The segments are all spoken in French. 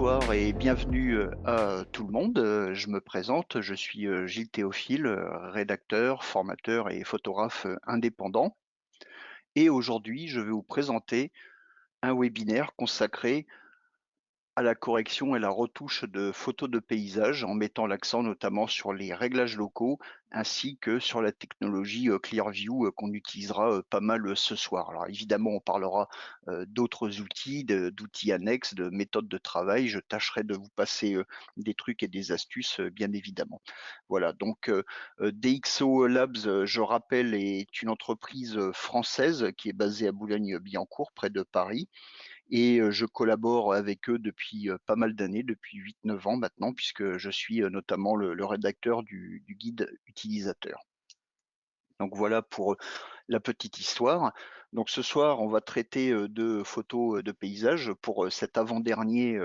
bonsoir et bienvenue à tout le monde. Je me présente, je suis Gilles Théophile, rédacteur, formateur et photographe indépendant. Et aujourd'hui, je vais vous présenter un webinaire consacré à la correction et la retouche de photos de paysages en mettant l'accent notamment sur les réglages locaux ainsi que sur la technologie Clearview qu'on utilisera pas mal ce soir. Alors évidemment, on parlera d'autres outils, d'outils annexes, de méthodes de travail. Je tâcherai de vous passer des trucs et des astuces, bien évidemment. Voilà, donc DxO Labs, je rappelle, est une entreprise française qui est basée à Boulogne-Billancourt, près de Paris et je collabore avec eux depuis, pas mal d'années, depuis 8-9 ans maintenant, puisque je suis, notamment le rédacteur du guide utilisateur. Donc voilà pour, la petite histoire. Donc ce soir, on va traiter, de photos, de paysages pour, cet avant-dernier,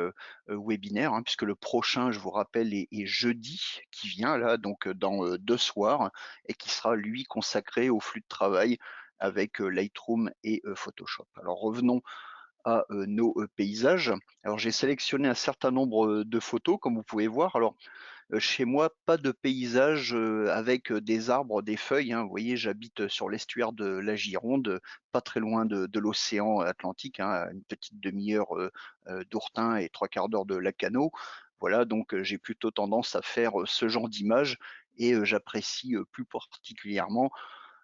webinaire, hein, puisque le prochain, je vous rappelle, est jeudi qui vient là, donc dans, 2 soirs et qui sera lui consacré au flux de travail avec, Lightroom et Photoshop. Alors revenons à nos paysages. Alors j'ai sélectionné un certain nombre de photos, comme vous pouvez voir. Alors chez moi, pas de paysage avec des arbres, des feuilles, hein. Vous voyez, j'habite sur l'estuaire de la Gironde, pas très loin de l'océan Atlantique, hein, à une petite demi-heure d'Ourtin et trois quarts d'heure de Lacano. Voilà, donc j'ai plutôt tendance à faire ce genre d'image et j'apprécie plus particulièrement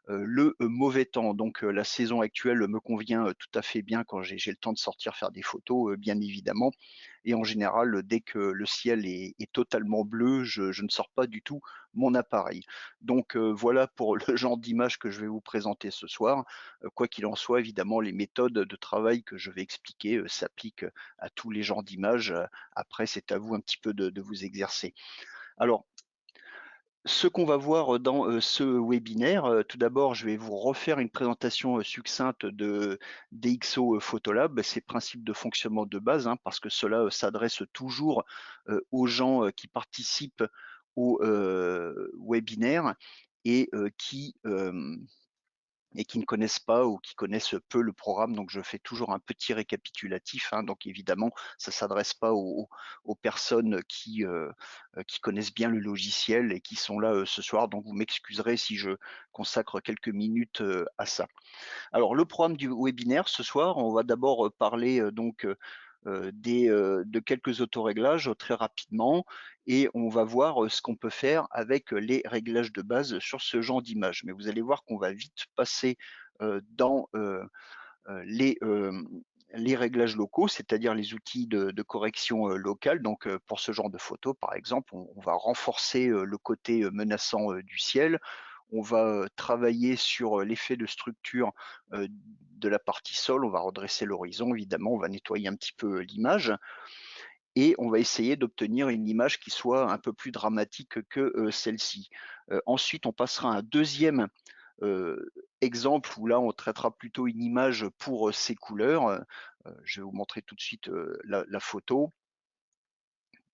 le mauvais temps. Donc la saison actuelle me convient tout à fait bien quand j'ai le temps de sortir faire des photos, bien évidemment. Et en général, dès que le ciel est totalement bleu, je ne sors pas du tout mon appareil. Donc voilà pour le genre d'image que je vais vous présenter ce soir. Quoi qu'il en soit, évidemment, les méthodes de travail que je vais expliquer s'appliquent à tous les genres d'images. Après, c'est à vous un petit peu de vous exercer. Alors, ce qu'on va voir dans ce webinaire, tout d'abord, je vais vous refaire une présentation succincte de DxO Photolab, ses principes de fonctionnement de base, hein, parce que cela s'adresse toujours aux gens qui participent au webinaire et qui ne connaissent pas ou qui connaissent peu le programme. Donc, je fais toujours un petit récapitulatif, hein. Donc, évidemment, ça ne s'adresse pas aux personnes qui connaissent bien le logiciel et qui sont là ce soir. Donc, vous m'excuserez si je consacre quelques minutes à ça. Alors, le programme du webinaire ce soir, on va d'abord parler de quelques autoréglages très rapidement et on va voir ce qu'on peut faire avec les réglages de base sur ce genre d'image. Mais vous allez voir qu'on va vite passer dans les réglages locaux, c'est-à-dire les outils de correction locale. Donc pour ce genre de photo, par exemple, on va renforcer le côté menaçant du ciel. On va travailler sur l'effet de structure de la partie sol. On va redresser l'horizon, évidemment. On va nettoyer un petit peu l'image et on va essayer d'obtenir une image qui soit un peu plus dramatique que celle-ci. Ensuite, on passera à un deuxième exemple où là, on traitera plutôt une image pour ses couleurs. Je vais vous montrer tout de suite la photo.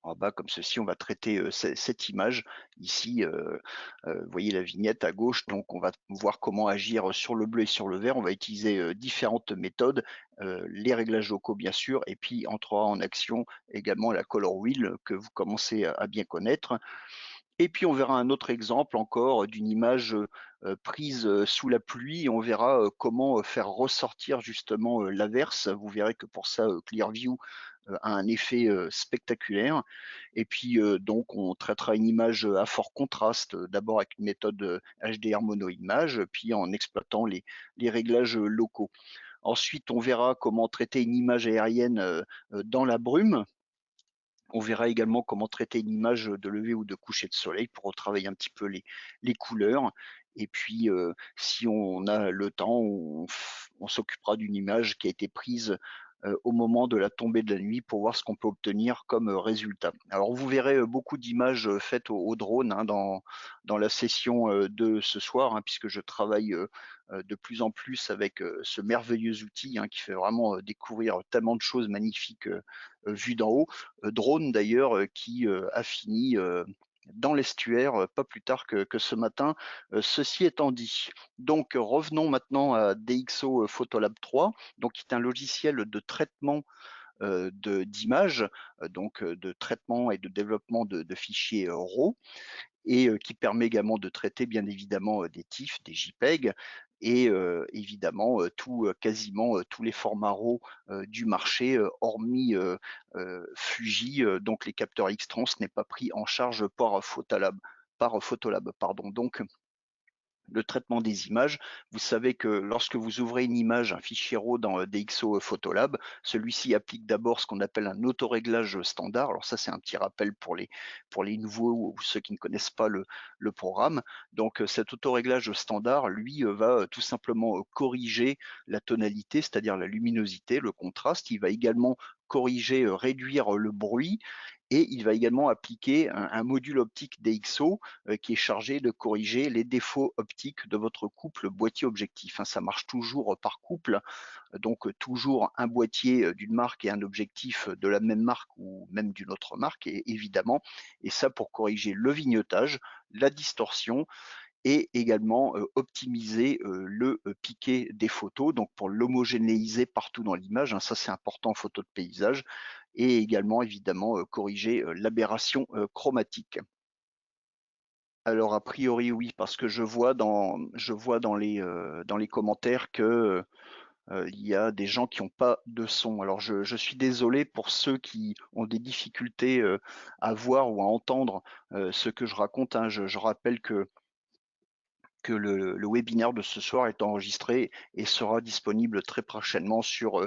En bas, comme ceci, on va traiter cette image. Ici, vous voyez la vignette à gauche, donc on va voir comment agir sur le bleu et sur le vert. On va utiliser différentes méthodes, les réglages locaux bien sûr, et puis entrera en action également la color wheel que vous commencez à bien connaître. Et puis on verra un autre exemple encore d'une image prise sous la pluie. On verra comment faire ressortir justement l'averse. Vous verrez que pour ça, Clearview a un effet spectaculaire. Et puis donc on traitera une image à fort contraste, d'abord avec une méthode HDR mono image, puis en exploitant les réglages locaux. Ensuite, on verra comment traiter une image aérienne dans la brume. On verra également comment traiter une image de lever ou de coucher de soleil pour retravailler un petit peu les couleurs. Et puis, si on a le temps, on s'occupera d'une image qui a été prise au moment de la tombée de la nuit pour voir ce qu'on peut obtenir comme résultat. Alors, vous verrez beaucoup d'images faites au drone, hein, dans la session de ce soir, hein, puisque je travaille de plus en plus avec ce merveilleux outil, hein, qui fait vraiment découvrir tellement de choses magnifiques vues d'en haut. Drone d'ailleurs qui a fini dans l'estuaire pas plus tard que ce matin. Ceci étant dit, donc revenons maintenant à DxO Photolab 3, donc qui est un logiciel de traitement d'images, donc de traitement et de développement de fichiers RAW et qui permet également de traiter bien évidemment, des TIFF, des JPEG et évidemment, quasiment, tous les formats RAW, du marché, hormis, Fuji, donc les capteurs X-Trans n'est pas pris en charge par Photolab, pardon. Donc le traitement des images. Vous savez que lorsque vous ouvrez une image, un fichier RAW dans DxO Photolab, celui-ci applique d'abord ce qu'on appelle un autoréglage standard. Alors ça, c'est un petit rappel pour les nouveaux ou ceux qui ne connaissent pas le programme. Donc cet autoréglage standard, lui, va tout simplement corriger la tonalité, c'est-à-dire la luminosité, le contraste. Il va également corriger, réduire le bruit et il va également appliquer un module optique DxO qui est chargé de corriger les défauts optiques de votre couple boîtier-objectif, hein. Ça marche toujours par couple, donc toujours un boîtier d'une marque et un objectif de la même marque ou même d'une autre marque, évidemment. Et ça pour corriger le vignettage, la distorsion et également optimiser le piqué des photos, donc pour l'homogénéiser partout dans l'image, hein. Ça, c'est important en photo de paysage et également évidemment corriger l'aberration chromatique. Alors a priori oui, parce que je vois dans les commentaires que, il y a des gens qui ont pas de son. Alors je suis désolé pour ceux qui ont des difficultés, à voir ou à entendre, ce que je raconte, hein. Je rappelle que le webinaire de ce soir est enregistré et sera disponible très prochainement sur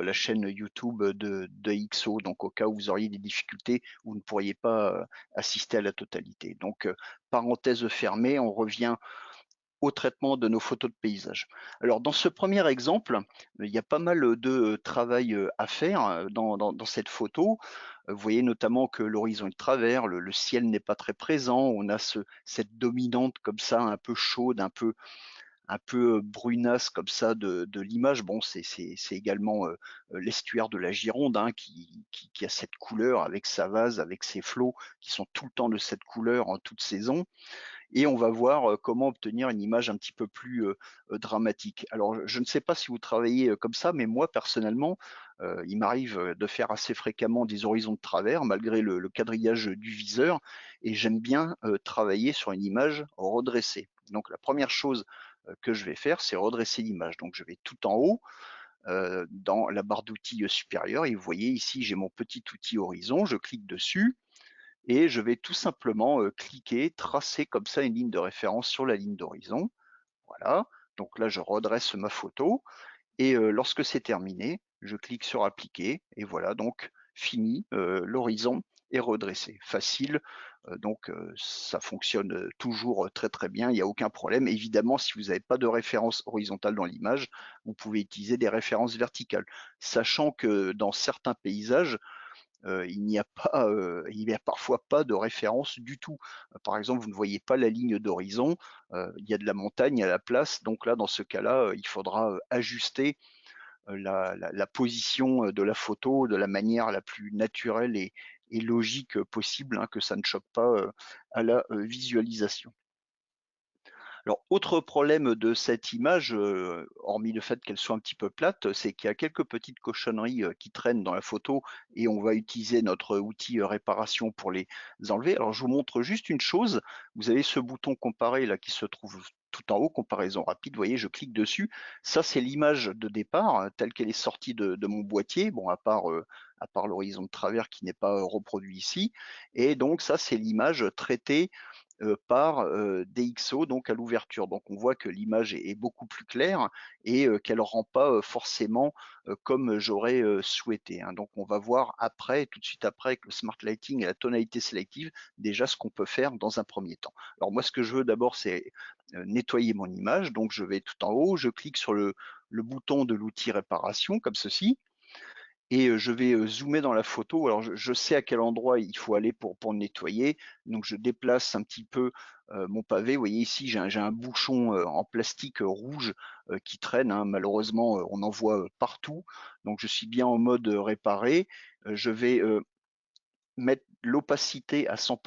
la chaîne YouTube de XO. Donc au cas où vous auriez des difficultés, vous ne pourriez pas, assister à la totalité. Donc, parenthèse fermée, on revient au traitement de nos photos de paysage. Alors dans ce premier exemple, il y a pas mal de travail à faire dans cette photo. Vous voyez notamment que l'horizon est de travers, le ciel n'est pas très présent, on a cette dominante comme ça un peu chaude, un peu brunasse comme ça de l'image. Bon, c'est également l'estuaire de la Gironde hein, qui a cette couleur avec sa vase, avec ses flots qui sont tout le temps de cette couleur en toute saison et on va voir comment obtenir une image un petit peu plus dramatique. Alors, je ne sais pas si vous travaillez comme ça, mais moi personnellement, il m'arrive de faire assez fréquemment des horizons de travers malgré le quadrillage du viseur et j'aime bien travailler sur une image redressée. Donc la première chose que je vais faire, c'est redresser l'image. Donc je vais tout en haut dans la barre d'outils supérieure et vous voyez ici j'ai mon petit outil horizon, je clique dessus et je vais tout simplement cliquer, tracer comme ça une ligne de référence sur la ligne d'horizon. Voilà, donc là je redresse ma photo et lorsque c'est terminé, je clique sur appliquer et voilà donc fini, l'horizon est redressé. Facile, donc ça fonctionne toujours très très bien, il n'y a aucun problème. Évidemment, si vous n'avez pas de référence horizontale dans l'image, vous pouvez utiliser des références verticales. Sachant que dans certains paysages, il n'y a parfois pas de référence du tout. Par exemple, vous ne voyez pas la ligne d'horizon, il y a de la montagne à la place, donc là, dans ce cas-là, il faudra, ajuster, la position, de la photo de la manière la plus naturelle et logique, possible, hein, que ça ne choque pas, à la, visualisation. Alors, autre problème de cette image, hormis le fait qu'elle soit un petit peu plate, c'est qu'il y a quelques petites cochonneries, qui traînent dans la photo et on va utiliser notre outil, réparation pour les enlever. Alors je vous montre juste une chose, vous avez ce bouton comparer là qui se trouve tout en haut, comparaison rapide, vous voyez, je clique dessus. Ça, c'est l'image de départ, telle qu'elle est sortie de mon boîtier, bon à part l'horizon de travers qui n'est pas, reproduit ici et donc ça, c'est l'image traitée par DxO donc à l'ouverture. Donc on voit que l'image est beaucoup plus claire et qu'elle rend pas forcément comme j'aurais souhaité, hein. Donc on va voir après, tout de suite après avec le smart lighting et la tonalité sélective, déjà ce qu'on peut faire dans un premier temps. Alors moi ce que je veux d'abord c'est nettoyer mon image, donc je vais tout en haut, je clique sur le bouton de l'outil réparation comme ceci et je vais, zoomer dans la photo. Alors je sais à quel endroit il faut aller pour nettoyer, donc je déplace un petit peu, mon pavé. Vous voyez ici, j'ai un bouchon, en plastique, rouge, qui traîne, hein. Malheureusement, on en voit, partout, donc je suis bien en mode, réparer. Je vais, mettre l'opacité à 100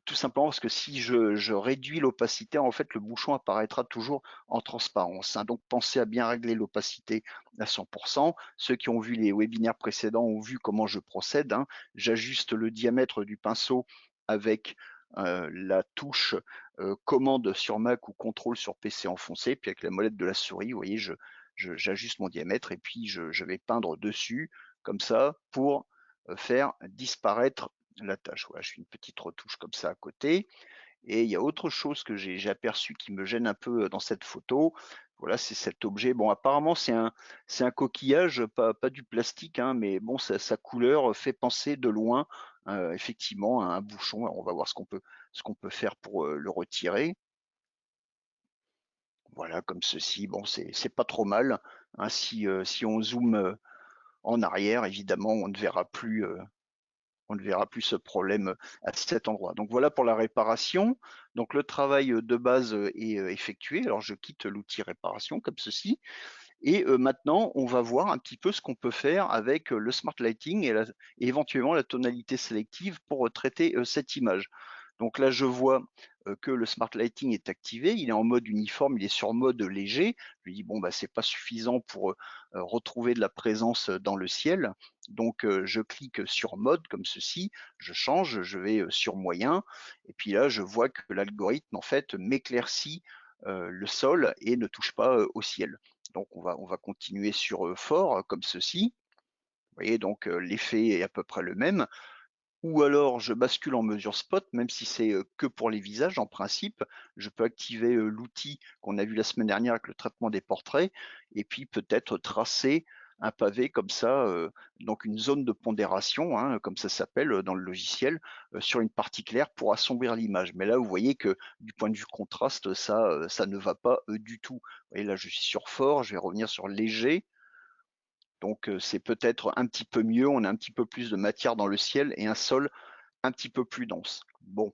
tout simplement parce que si je réduis l'opacité, en fait, le bouchon apparaîtra toujours en transparence, hein. Donc pensez à bien régler l'opacité à 100. Ceux qui ont vu les webinaires précédents ont vu comment je procède, hein. J'ajuste le diamètre du pinceau avec, la touche, commande sur Mac ou contrôle sur PC enfoncé, puis avec la molette de la souris, vous voyez, j'ajuste mon diamètre et puis je vais peindre dessus comme ça pour, faire disparaître la tâche. Voilà, je fais une petite retouche comme ça à côté. Et il y a autre chose que j'ai aperçu qui me gêne un peu dans cette photo. Voilà, c'est cet objet. Bon, apparemment, c'est un coquillage, pas du plastique, hein, mais bon, sa couleur fait penser de loin, effectivement, à un bouchon. Alors, on va voir ce qu'on peut faire pour le retirer. Voilà, comme ceci. Bon, c'est pas trop mal, hein. Si on zoome en arrière, évidemment, on ne verra plus ce problème à cet endroit. Donc voilà pour la réparation. Donc le travail de base est effectué. Alors je quitte l'outil réparation comme ceci. Et maintenant, on va voir un petit peu ce qu'on peut faire avec le smart lighting et éventuellement la tonalité sélective pour traiter cette image. Donc là, je vois que le smart lighting est activé, il est en mode uniforme, il est sur mode léger. Je lui dis bon bah c'est pas suffisant pour retrouver de la présence dans le ciel. Donc je clique sur mode comme ceci, je change, je vais sur moyen, et puis là je vois que l'algorithme en fait m'éclaircit le sol et ne touche pas au ciel. Donc on va continuer sur fort comme ceci. Vous voyez donc l'effet est à peu près le même. Ou alors je bascule en mesure spot, même si c'est que pour les visages en principe. Je peux activer l'outil qu'on a vu la semaine dernière avec le traitement des portraits, et puis peut-être tracer un pavé comme ça, donc une zone de pondération, hein, comme ça s'appelle dans le logiciel, sur une partie claire pour assombrir l'image. Mais là, vous voyez que du point de vue contraste, ça ne va pas du tout. Vous voyez là, je suis sur fort, je vais revenir sur léger. Donc c'est peut-être un petit peu mieux, on a un petit peu plus de matière dans le ciel et un sol un petit peu plus dense. Bon,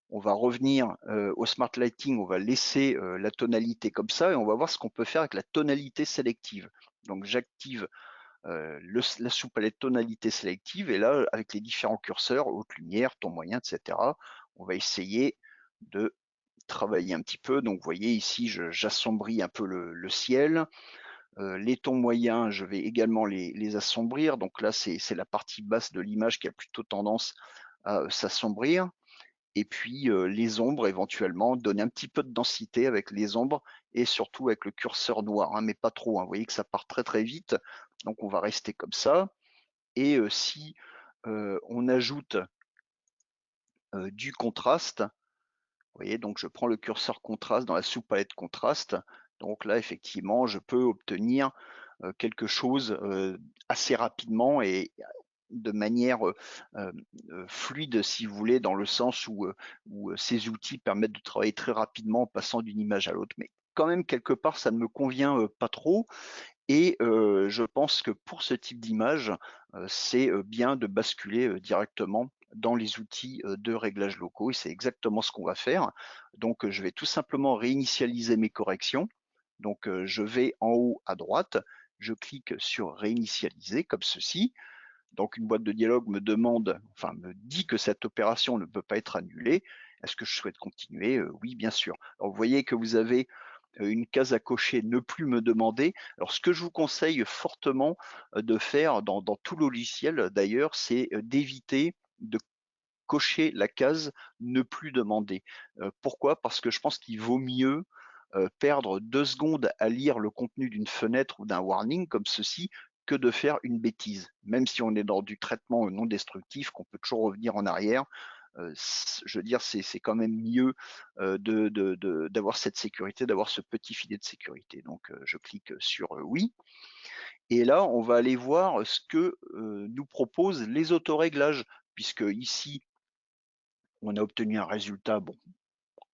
on va revenir au smart lighting, on va laisser la tonalité comme ça et on va voir ce qu'on peut faire avec la tonalité sélective. Donc j'active la sous-palette tonalité sélective et là, avec les différents curseurs, haute lumière, ton moyen, etc., on va essayer de travailler un petit peu. Donc vous voyez ici, j'assombris un peu le ciel. Les tons moyens, je vais également les assombrir. Donc là, c'est la partie basse de l'image qui a plutôt tendance à s'assombrir. Et puis les ombres, éventuellement, donner un petit peu de densité avec les ombres et surtout avec le curseur noir, hein, mais pas trop, hein. Vous voyez que ça part très très vite. Donc on va rester comme ça. Et si on ajoute du contraste, vous voyez, donc je prends le curseur contraste dans la sous-palette contraste. Donc là, effectivement, je peux obtenir quelque chose assez rapidement et de manière fluide, si vous voulez, dans le sens où ces outils permettent de travailler très rapidement en passant d'une image à l'autre. Mais quand même, quelque part, ça ne me convient pas trop. Et je pense que pour ce type d'image, c'est bien de basculer directement dans les outils de réglage locaux et c'est exactement ce qu'on va faire. Donc je vais tout simplement réinitialiser mes corrections. Donc je vais en haut à droite, je clique sur réinitialiser comme ceci. Donc une boîte de dialogue me demande, enfin me dit que cette opération ne peut pas être annulée. Est-ce que je souhaite continuer? Oui, bien sûr. Alors vous voyez que vous avez une case à cocher, ne plus me demander. Alors ce que je vous conseille fortement de faire dans tout logiciel d'ailleurs, c'est d'éviter de cocher la case ne plus demander. Pourquoi? Parce que je pense qu'il vaut mieux perdre 2 secondes à lire le contenu d'une fenêtre ou d'un warning comme ceci que de faire une bêtise. Même si on est dans du traitement non destructif, qu'on peut toujours revenir en arrière, je veux dire, c'est quand même mieux d'avoir cette sécurité, d'avoir ce petit filet de sécurité. Donc je clique sur oui. Et là, on va aller voir ce que nous proposent les autoréglages, puisque ici, on a obtenu un résultat bon,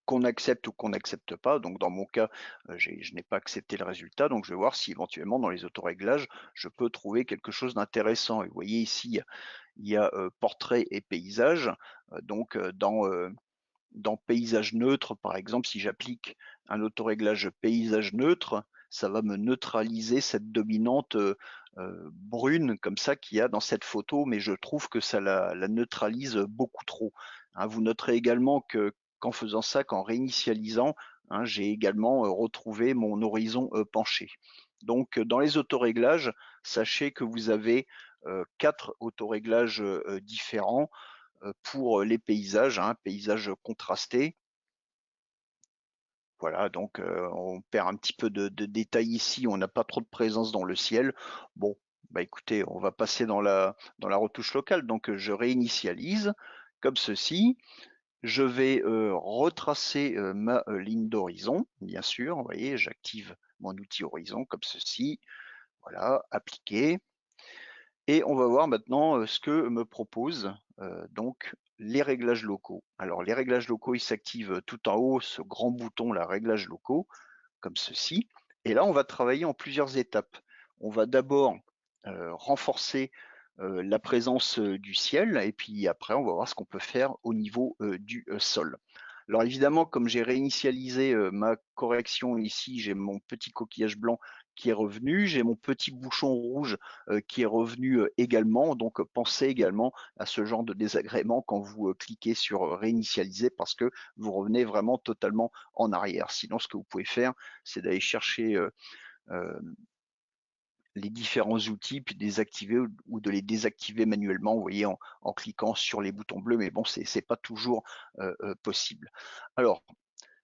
qu'on accepte ou qu'on n'accepte pas. Donc dans mon cas, je n'ai pas accepté le résultat, donc je vais voir si éventuellement dans les autoréglages, je peux trouver quelque chose d'intéressant. Et vous voyez ici, il y a portrait et paysage. Donc dans paysage neutre, par exemple, si j'applique un autoréglage paysage neutre, ça va me neutraliser cette dominante brune comme ça qu'il y a dans cette photo, mais je trouve que ça la neutralise beaucoup trop. hein. Vous noterez également qu'en faisant ça, qu'en réinitialisant, hein, j'ai également retrouvé mon horizon penché. Donc, dans les autoréglages, sachez que vous avez 4 autoréglages différents pour les paysages, hein, paysages contrastés. Voilà, donc on perd un petit peu de détails ici, on n'a pas trop de présence dans le ciel. Bon, bah écoutez, on va passer dans la retouche locale. Donc je réinitialise comme ceci. Je vais retracer ma ligne d'horizon, bien sûr. Vous voyez, j'active mon outil horizon comme ceci. Voilà, appliquer. Et on va voir maintenant ce que me propose donc les réglages locaux. Alors les réglages locaux, ils s'activent tout en haut, ce grand bouton là, réglages locaux, comme ceci. Et là, on va travailler en plusieurs étapes. On va d'abord renforcer la présence du ciel, et puis après, on va voir ce qu'on peut faire au niveau du sol. Alors évidemment, comme j'ai réinitialisé ma correction ici, j'ai mon petit coquillage blanc qui est revenu, j'ai mon petit bouchon rouge qui est revenu également. Donc pensez également à ce genre de désagrément quand vous cliquez sur réinitialiser, parce que vous revenez vraiment totalement en arrière. Sinon, ce que vous pouvez faire, c'est d'aller chercher euh, les différents outils, puis désactiver ou de les désactiver manuellement, vous voyez, en cliquant sur les boutons bleus, mais bon, c'est pas toujours possible. Alors,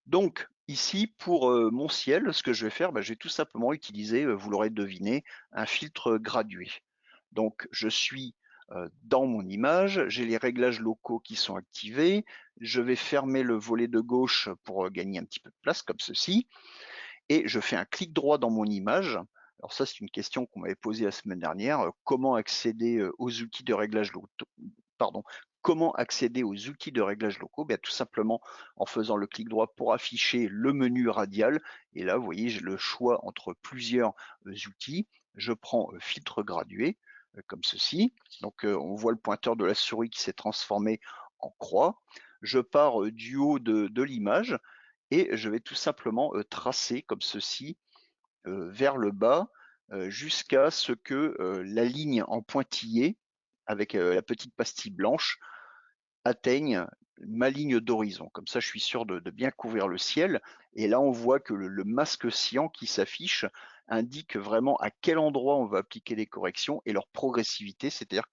donc, ici, pour mon ciel, ce que je vais faire, bah, je vais tout simplement utiliser, vous l'aurez deviné, un filtre gradué. Donc, je suis dans mon image, j'ai les réglages locaux qui sont activés, je vais fermer le volet de gauche pour gagner un petit peu de place, comme ceci, et je fais un clic droit dans mon image. Alors ça, c'est une question qu'on m'avait posée la semaine dernière. Comment accéder aux outils de réglage locaux? Pardon. Comment accéder aux outils de réglage locaux? Bien, tout simplement en faisant le clic droit pour afficher le menu radial. Et là, vous voyez, j'ai le choix entre plusieurs outils. Je prends filtre gradué, comme ceci. Donc, on voit le pointeur de la souris qui s'est transformé en croix. Je pars du haut de l'image et je vais tout simplement tracer comme ceci vers le bas jusqu'à ce que la ligne en pointillé avec la petite pastille blanche atteigne ma ligne d'horizon. Comme ça, je suis sûr de bien couvrir le ciel. Et là, on voit que le masque cyan qui s'affiche indique vraiment à quel endroit on va appliquer les corrections et leur progressivité, c'est-à-dire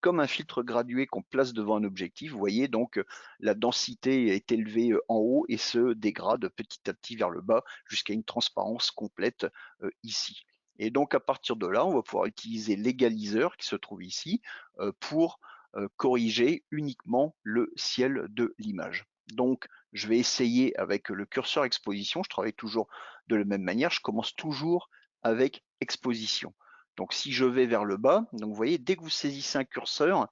comme un filtre gradué qu'on place devant un objectif. Vous voyez donc la densité est élevée en haut et se dégrade petit à petit vers le bas jusqu'à une transparence complète ici. Et donc à partir de là, on va pouvoir utiliser l'égaliseur qui se trouve ici pour corriger uniquement le ciel de l'image. Donc, je vais essayer avec le curseur exposition. Je travaille toujours de la même manière. Je commence toujours avec exposition. Donc, si je vais vers le bas, donc vous voyez, dès que vous saisissez un curseur,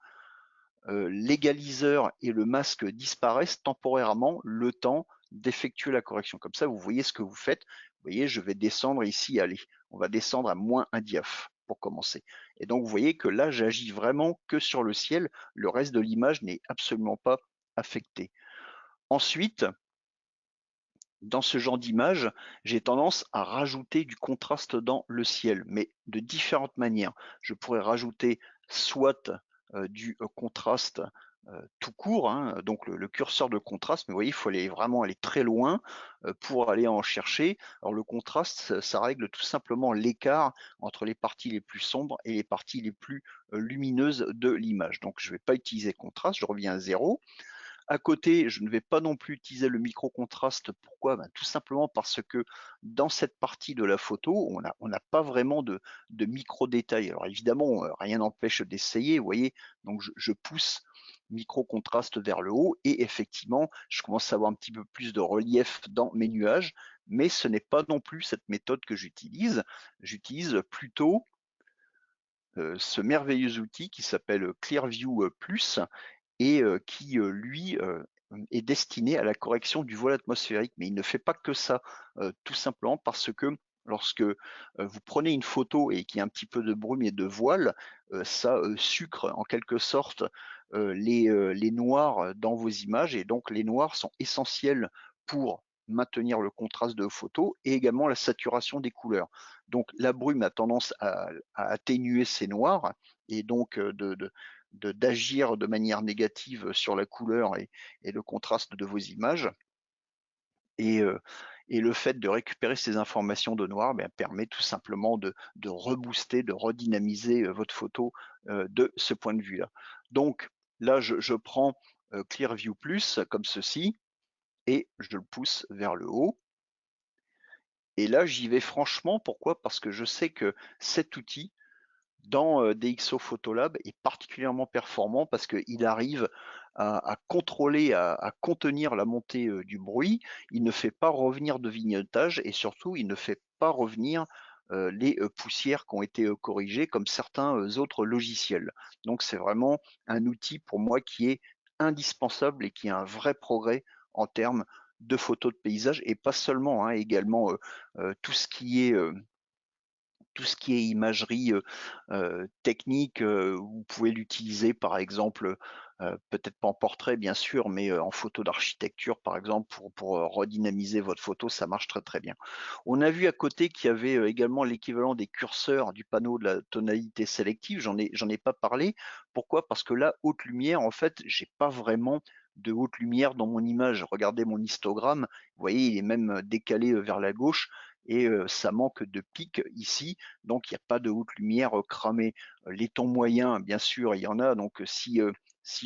l'égaliseur et le masque disparaissent temporairement le temps d'effectuer la correction. Comme ça, vous voyez ce que vous faites. Vous voyez, je vais descendre ici, allez, on va descendre à moins 1 diaph pour commencer. Et donc, vous voyez que là, j'agis vraiment que sur le ciel. Le reste de l'image n'est absolument pas affecté. Ensuite, dans ce genre d'image, j'ai tendance à rajouter du contraste dans le ciel, mais de différentes manières. Je pourrais rajouter soit du contraste tout court, hein, donc le curseur de contraste, mais vous voyez, il faut vraiment aller très loin pour aller en chercher. Alors le contraste, ça règle tout simplement l'écart entre les parties les plus sombres et les parties les plus lumineuses de l'image. Donc je ne vais pas utiliser contraste, je reviens à 0. À côté, je ne vais pas non plus utiliser le micro-contraste. Pourquoi? Ben, tout simplement parce que dans cette partie de la photo, on n'a pas vraiment de micro-détails. Alors évidemment, rien n'empêche d'essayer, vous voyez. Donc je pousse micro-contraste vers le haut et effectivement, je commence à avoir un petit peu plus de relief dans mes nuages, mais ce n'est pas non plus cette méthode que j'utilise. J'utilise plutôt ce merveilleux outil qui s'appelle Clearview Plus et qui, lui, est destiné à la correction du voile atmosphérique. Mais il ne fait pas que ça, tout simplement parce que lorsque vous prenez une photo et qu'il y a un petit peu de brume et de voile, ça sucre en quelque sorte les noirs dans vos images, et donc les noirs sont essentiels pour maintenir le contraste de vos photos et également la saturation des couleurs. Donc la brume a tendance à atténuer ces noirs et donc d'agir de manière négative sur la couleur et le contraste de vos images. Et, heu et le fait de récupérer ces informations de noir, ben, permet tout simplement de rebooster, de redynamiser, votre photo, de ce point de vue-là. Donc là, je prends, Clearview Plus comme ceci et je le pousse vers le haut et là, j'y vais franchement. Pourquoi? Parce que je sais que cet outil dans, DxO Photolab est particulièrement performant parce qu'il arrive à contrôler, à contenir la montée, du bruit. Il ne fait pas revenir de vignettage et surtout il ne fait pas revenir, les, poussières qui ont été, corrigées comme certains, autres logiciels. Donc c'est vraiment un outil pour moi qui est indispensable et qui est un vrai progrès en termes de photos de paysage et pas seulement, hein, également, tout ce qui est, tout ce qui est imagerie, technique, vous pouvez l'utiliser par exemple, peut-être pas en portrait bien sûr, mais, en photo d'architecture par exemple pour, redynamiser votre photo, ça marche très, très bien. On a vu à côté qu'il y avait, également l'équivalent des curseurs du panneau de la tonalité sélective, j'en ai pas parlé. Pourquoi? Parce que là, haute lumière, en fait, j'ai pas vraiment de haute lumière dans mon image. Regardez mon histogramme, vous voyez, il est même, décalé, vers la gauche et ça manque de pic ici, donc il n'y a pas de haute lumière cramée. Les tons moyens, bien sûr, il y en a, donc si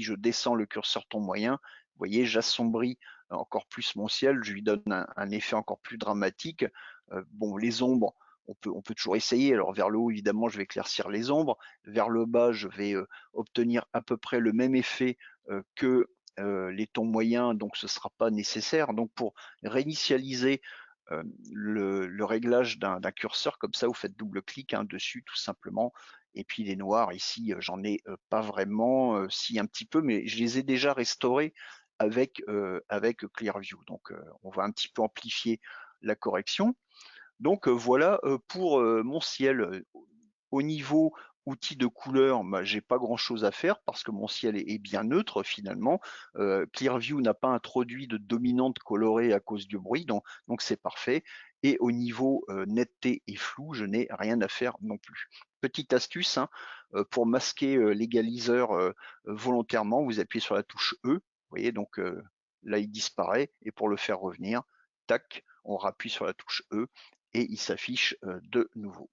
je descends le curseur ton moyen, vous voyez, j'assombris encore plus mon ciel, je lui donne un effet encore plus dramatique. Bon, les ombres, on peut toujours essayer. Alors vers le haut, évidemment, je vais éclaircir les ombres. Vers le bas, je vais obtenir à peu près le même effet que les tons moyens, donc ce ne sera pas nécessaire. Donc pour réinitialiser le réglage d'un curseur comme ça, vous faites double clic, hein, dessus tout simplement. Et puis les noirs ici, j'en ai pas vraiment, si un petit peu, mais je les ai déjà restaurés avec Clearview. Donc on va un petit peu amplifier la correction. Donc voilà pour mon ciel. Au niveau outils de couleur, bah, j'ai pas grand-chose à faire parce que mon ciel est bien neutre finalement. Clearview n'a pas introduit de dominante colorée à cause du bruit, donc c'est parfait. Et au niveau netteté et flou, je n'ai rien à faire non plus. Petite astuce, hein, pour masquer l'égaliseur volontairement, vous appuyez sur la touche E, vous voyez, donc là il disparaît, et pour le faire revenir, tac, on rappuie sur la touche E et il s'affiche de nouveau.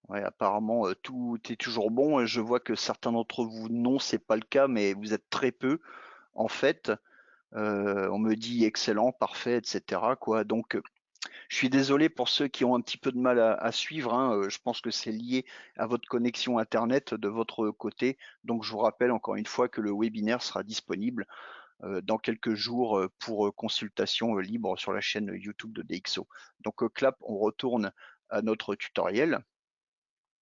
Ouais, apparemment, tout est toujours bon. Je vois que certains d'entre vous, non, c'est pas le cas, mais vous êtes très peu, en fait. On me dit: «Excellent, parfait» et cetera, quoi. Donc, je suis désolé pour ceux qui ont un petit peu de mal à suivre, hein, je pense que c'est lié à votre connexion internet de votre côté. Donc je vous rappelle encore une fois que le webinaire sera disponible, dans quelques jours, pour, consultation, libre sur la chaîne YouTube de DxO. Donc, clap, on retourne à notre tutoriel.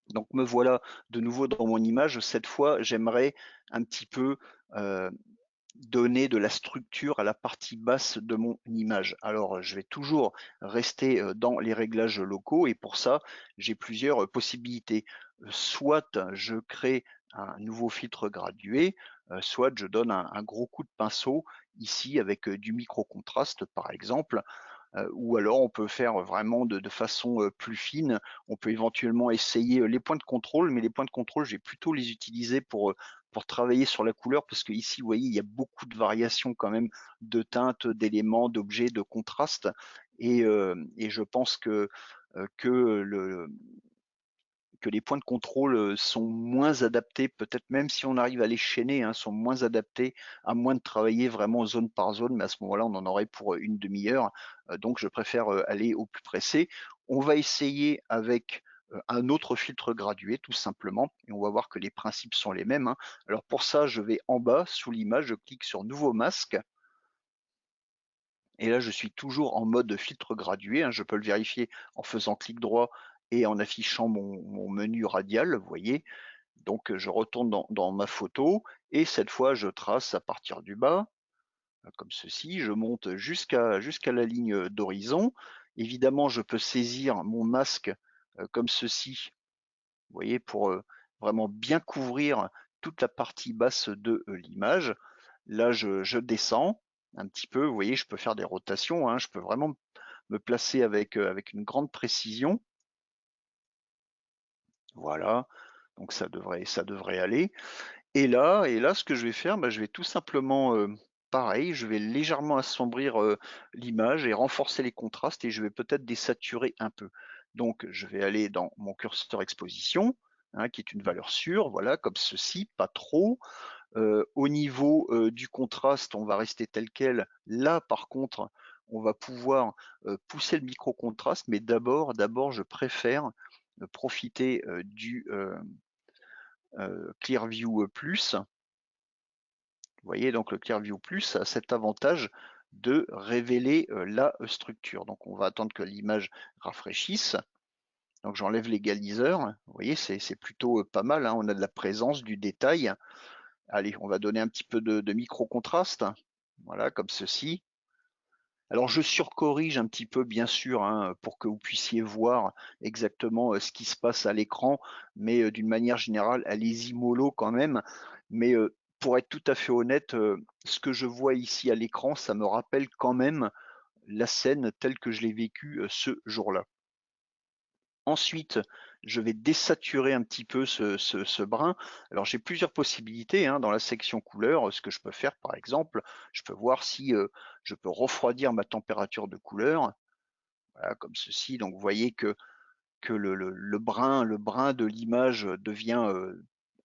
Donc me voilà de nouveau dans mon image. Cette fois, j'aimerais un petit peu euh, donner de la structure à la partie basse de mon image. Alors, je vais toujours rester dans les réglages locaux et pour ça, j'ai plusieurs possibilités. Soit je crée un nouveau filtre gradué, soit je donne un gros coup de pinceau ici avec du micro-contraste par exemple. Ou alors on peut faire vraiment de façon plus fine. On peut éventuellement essayer les points de contrôle, mais les points de contrôle, je vais plutôt les utiliser pour travailler sur la couleur, parce que ici, vous voyez, il y a beaucoup de variations quand même de teintes, d'éléments, d'objets, de contrastes. Et je pense que les points de contrôle sont moins adaptés, peut-être même si on arrive à les chaîner, hein, sont moins adaptés, à moins de travailler vraiment zone par zone, mais à ce moment-là, on en aurait pour une demi-heure. Donc, je préfère aller au plus pressé. On va essayer avec un autre filtre gradué, tout simplement, et on va voir que les principes sont les mêmes, hein. Alors pour ça, je vais en bas, sous l'image, je clique sur Nouveau masque, et là, je suis toujours en mode filtre gradué, hein. Je peux le vérifier en faisant clic droit et en affichant mon menu radial, vous voyez. Donc, je retourne dans ma photo et cette fois, je trace à partir du bas, comme ceci. Je monte jusqu'à la ligne d'horizon. Évidemment, je peux saisir mon masque comme ceci, vous voyez, pour vraiment bien couvrir toute la partie basse de l'image. Là, je descends un petit peu. Vous voyez, je peux faire des rotations, hein. Je peux vraiment me placer avec une grande précision. Voilà. Donc ça devrait aller. Et là, ce que je vais faire, bah, je vais tout simplement, pareil, je vais légèrement assombrir, l'image et renforcer les contrastes et je vais peut-être désaturer un peu. Donc je vais aller dans mon curseur exposition, hein, qui est une valeur sûre, voilà, comme ceci, pas trop. Au niveau, du contraste, on va rester tel quel. Là, par contre, on va pouvoir, pousser le micro-contraste, mais d'abord, je préfère, profiter, du, Clearview, Plus. Vous voyez, donc le Clearview Plus a cet avantage de révéler la structure. Donc on va attendre que l'image rafraîchisse. Donc j'enlève l'égaliseur. Vous voyez, c'est plutôt pas mal, hein. On a de la présence, du détail. Allez, on va donner un petit peu de micro-contraste. Voilà, comme ceci. Alors je surcorrige un petit peu, bien sûr, hein, pour que vous puissiez voir exactement ce qui se passe à l'écran, mais d'une manière générale, allez-y mollo quand même. Mais pour être tout à fait honnête, ce que je vois ici à l'écran, ça me rappelle quand même la scène telle que je l'ai vécue ce jour-là. Ensuite, je vais désaturer un petit peu ce brun. Alors j'ai plusieurs possibilités, hein, dans la section couleurs. Ce que je peux faire, par exemple, je peux voir si je peux refroidir ma température de couleur, voilà, comme ceci. Donc vous voyez que le brun de l'image devient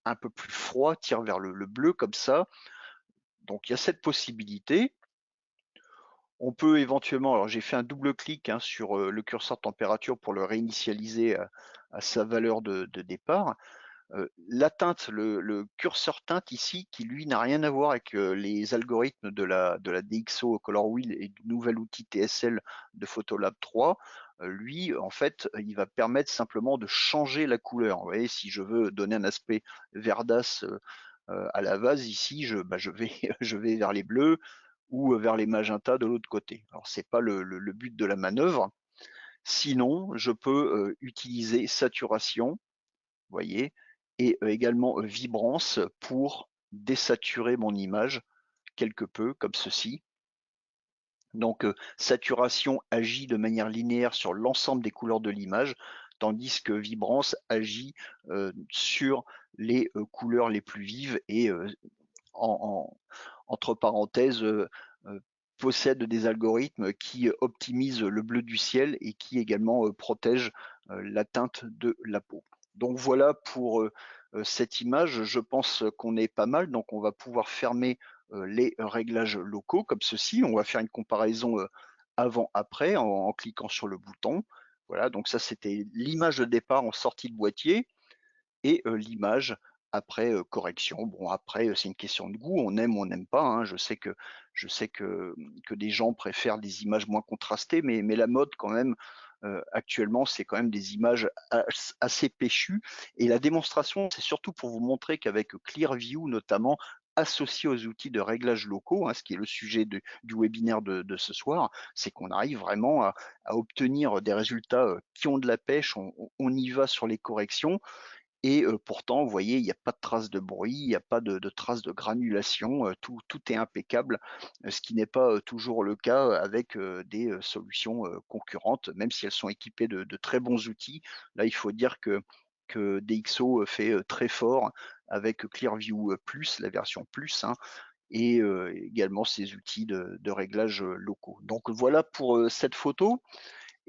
un peu plus froid, tire vers le bleu comme ça. Donc il y a cette possibilité. On peut éventuellement, alors j'ai fait un double clic, hein, sur le curseur température pour le réinitialiser à sa valeur de départ. La teinte, le curseur teinte ici, qui lui n'a rien à voir avec les algorithmes de la DxO Color Wheel et du nouvel outil TSL de Photolab 3, lui, en fait, il va permettre simplement de changer la couleur. Vous voyez, si je veux donner un aspect verdasse à la vase, ici, je vais, je vais vers les bleus ou vers les magentas de l'autre côté. Alors, c'est pas le but de la manœuvre. Sinon, je peux utiliser saturation, vous voyez, et également vibrance pour désaturer mon image quelque peu, comme ceci. Donc, saturation agit de manière linéaire sur l'ensemble des couleurs de l'image, tandis que vibrance agit sur les couleurs les plus vives et entre parenthèses, possède des algorithmes qui optimisent le bleu du ciel et qui également protègent la teinte de la peau. Donc voilà pour cette image, je pense qu'on est pas mal, donc on va pouvoir fermer les réglages locaux comme ceci. On va faire une comparaison avant-après en cliquant sur le bouton. Voilà, donc ça c'était l'image de départ en sortie de boîtier et l'image après correction. Bon après, c'est une question de goût, on aime ou on n'aime pas, hein. Je sais que des gens préfèrent des images moins contrastées, mais la mode quand même, actuellement, c'est quand même des images assez péchues et la démonstration, c'est surtout pour vous montrer qu'avec Clearview notamment, associé aux outils de réglage locaux, hein, ce qui est le sujet du webinaire de ce soir, c'est qu'on arrive vraiment à obtenir des résultats, qui ont de la pêche. On y va sur les corrections et pourtant, vous voyez, il n'y a pas de traces de bruit, il n'y a pas de traces de granulation, tout est impeccable, ce qui n'est pas, toujours le cas, avec, des, solutions, concurrentes, même si elles sont équipées de très bons outils. Là, il faut dire que DxO, fait, très fort avec Clearview, Plus, la version plus, hein, et également ces outils de réglage, locaux. Donc voilà pour, cette photo.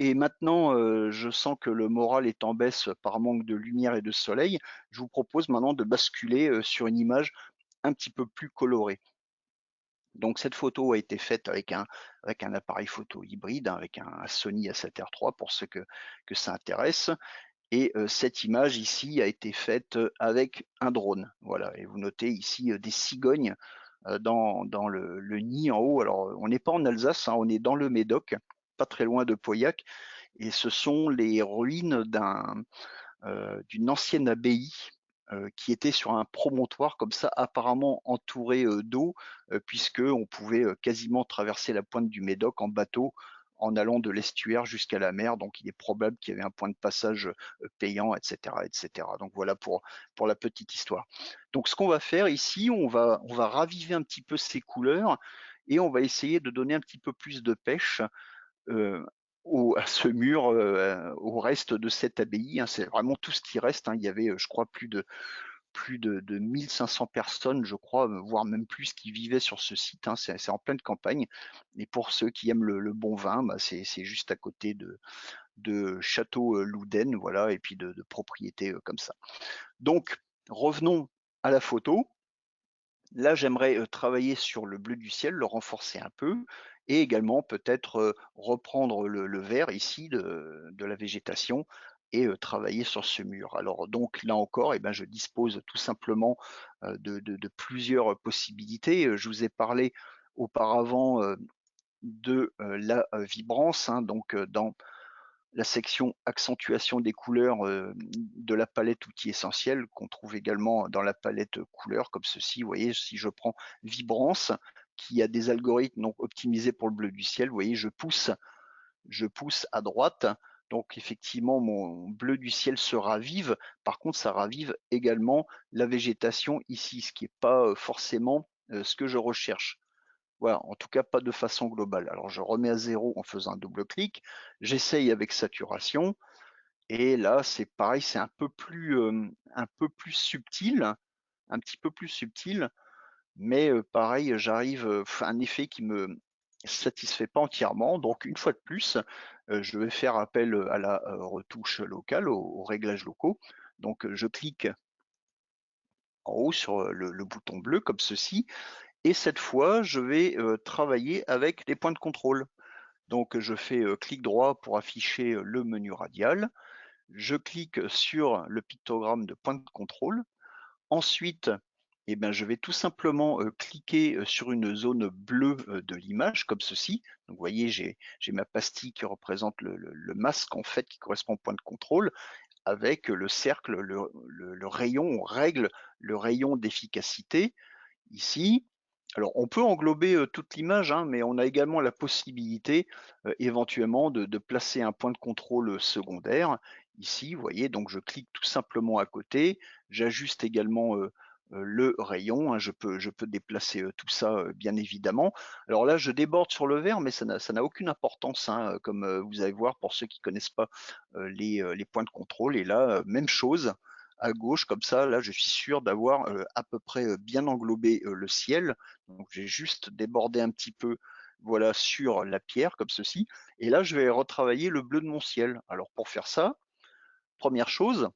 Et maintenant, je sens que le moral est en baisse par manque de lumière et de soleil. Je vous propose maintenant de basculer, sur une image un petit peu plus colorée. Donc cette photo a été faite avec un appareil photo hybride, hein, avec un Sony A7R III pour ceux que ça intéresse et cette image ici a été faite, avec un drone. Voilà et vous notez ici, des cigognes, dans le nid en haut. Alors, on n'est pas en Alsace, hein, on est dans le Médoc, pas très loin de Pauillac et ce sont les ruines d'une ancienne abbaye qui était sur un promontoire comme ça, apparemment entouré d'eau, puisqu'on pouvait quasiment traverser la pointe du Médoc en bateau en allant de l'estuaire jusqu'à la mer. Donc il est probable qu'il y avait un point de passage payant, etc., etc. Donc voilà pour la petite histoire. Donc ce qu'on va faire ici, on va raviver un petit peu ces couleurs et on va essayer de donner un petit peu plus de pêche à ce mur, au reste de cette abbaye, hein. C'est vraiment tout ce qui reste, hein. Il y avait, je crois plus de 1 500 personnes, je crois, voire même plus, qui vivaient sur ce site, hein. C'est en pleine campagne et pour ceux qui aiment le bon vin, bah, c'est juste à côté de Château, Louden, voilà, et puis de propriétés, comme ça. Donc revenons à la photo. Là, j'aimerais, travailler sur le bleu du ciel, le renforcer un peu et également peut-être, reprendre le vert ici de la végétation et travailler sur ce mur. Alors donc là encore et ben, je dispose tout simplement, de plusieurs possibilités. Je vous ai parlé auparavant, de, la, vibrance, hein, donc dans la section accentuation des couleurs, de la palette outils essentiels qu'on trouve également dans la palette, couleurs comme ceci. Vous voyez, si je prends Vibrance, qui a des algorithmes donc optimisés pour le bleu du ciel, vous voyez, je pousse à droite, donc effectivement mon bleu du ciel se ravive. Par contre, ça ravive également la végétation ici, ce qui est pas, forcément, ce que je recherche. Voilà, en tout cas pas de façon globale. Alors je remets à zéro en faisant un double clic, j'essaye avec saturation et là c'est pareil, c'est un peu plus subtil, un petit peu plus subtil, mais pareil, j'arrive, un effet qui me satisfait pas entièrement. Donc une fois de plus, je vais faire appel, à la, retouche locale, aux réglages locaux. Donc, je clique en haut sur, le bouton bleu comme ceci et cette fois je vais, travailler avec les points de contrôle. Donc je fais, clic droit pour afficher, le menu radial. Je clique sur le pictogramme de point de contrôle. Ensuite, eh ben, je vais tout simplement, cliquer, sur une zone bleue, de l'image comme ceci. Donc vous voyez, j'ai ma pastille qui représente le masque en fait qui correspond au point de contrôle avec, le cercle, le rayon, on règle le rayon d'efficacité ici. Alors on peut englober, toute l'image, hein, mais on a également la possibilité, éventuellement de placer un point de contrôle, secondaire. Ici, vous voyez, donc je clique tout simplement à côté. J'ajuste également, le rayon, hein, je peux déplacer, tout ça, bien évidemment. Alors là, je déborde sur le vert, mais ça n'a aucune importance, hein, comme, vous allez voir pour ceux qui connaissent pas, les points de contrôle et là, même chose à gauche comme ça, là, je suis sûr d'avoir, à peu près, bien englobé, le ciel. Donc j'ai juste débordé un petit peu, voilà, sur la pierre comme ceci et là, je vais retravailler le bleu de mon ciel. Alors pour faire ça, première chose,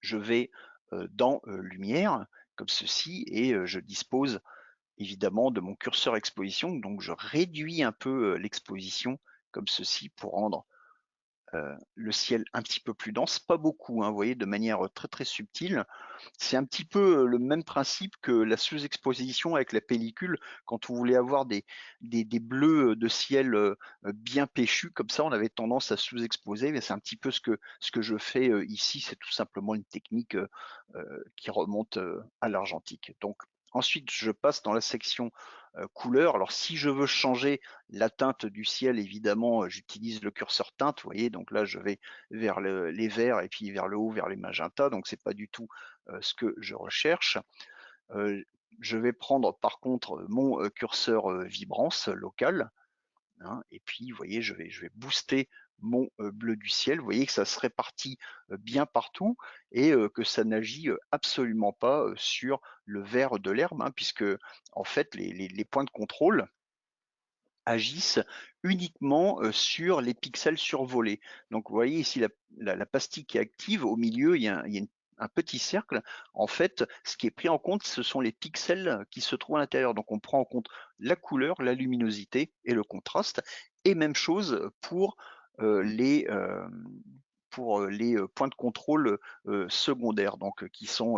je vais, dans, lumière comme ceci et je dispose évidemment de mon curseur exposition. Donc je réduis un peu, l'exposition comme ceci pour rendre le ciel un petit peu plus dense, pas beaucoup, hein, vous voyez, de manière, très, très subtile. C'est un petit peu, le même principe que la sous-exposition avec la pellicule. Quand on voulait avoir des bleus, de ciel, bien péchus comme ça, on avait tendance à sous-exposer, mais c'est un petit peu ce que je fais, ici. C'est tout simplement une technique, qui remonte, à l'argentique. Donc ensuite, je passe dans la section, couleurs. Alors si je veux changer la teinte du ciel, évidemment, j'utilise le curseur teinte, vous voyez? Donc là, je vais vers les verts et puis vers le haut, vers les magentas, donc c'est pas du tout, ce que je recherche. Heu, je vais prendre par contre, mon, curseur, vibrance local, hein, et puis vous voyez, je vais booster mon, bleu du ciel. Vous voyez que ça se répartit, bien partout et que ça n'agit, absolument pas, sur le vert de l'herbe, hein, puisque en fait les points de contrôle agissent uniquement, sur les pixels survolés. Donc vous voyez ici la pastille qui est active, au milieu, il y a un petit cercle. En fait, ce qui est pris en compte, ce sont les pixels qui se trouvent à l'intérieur. Donc on prend en compte la couleur, la luminosité et le contraste et même chose pour les points de contrôle, secondaires, donc qui sont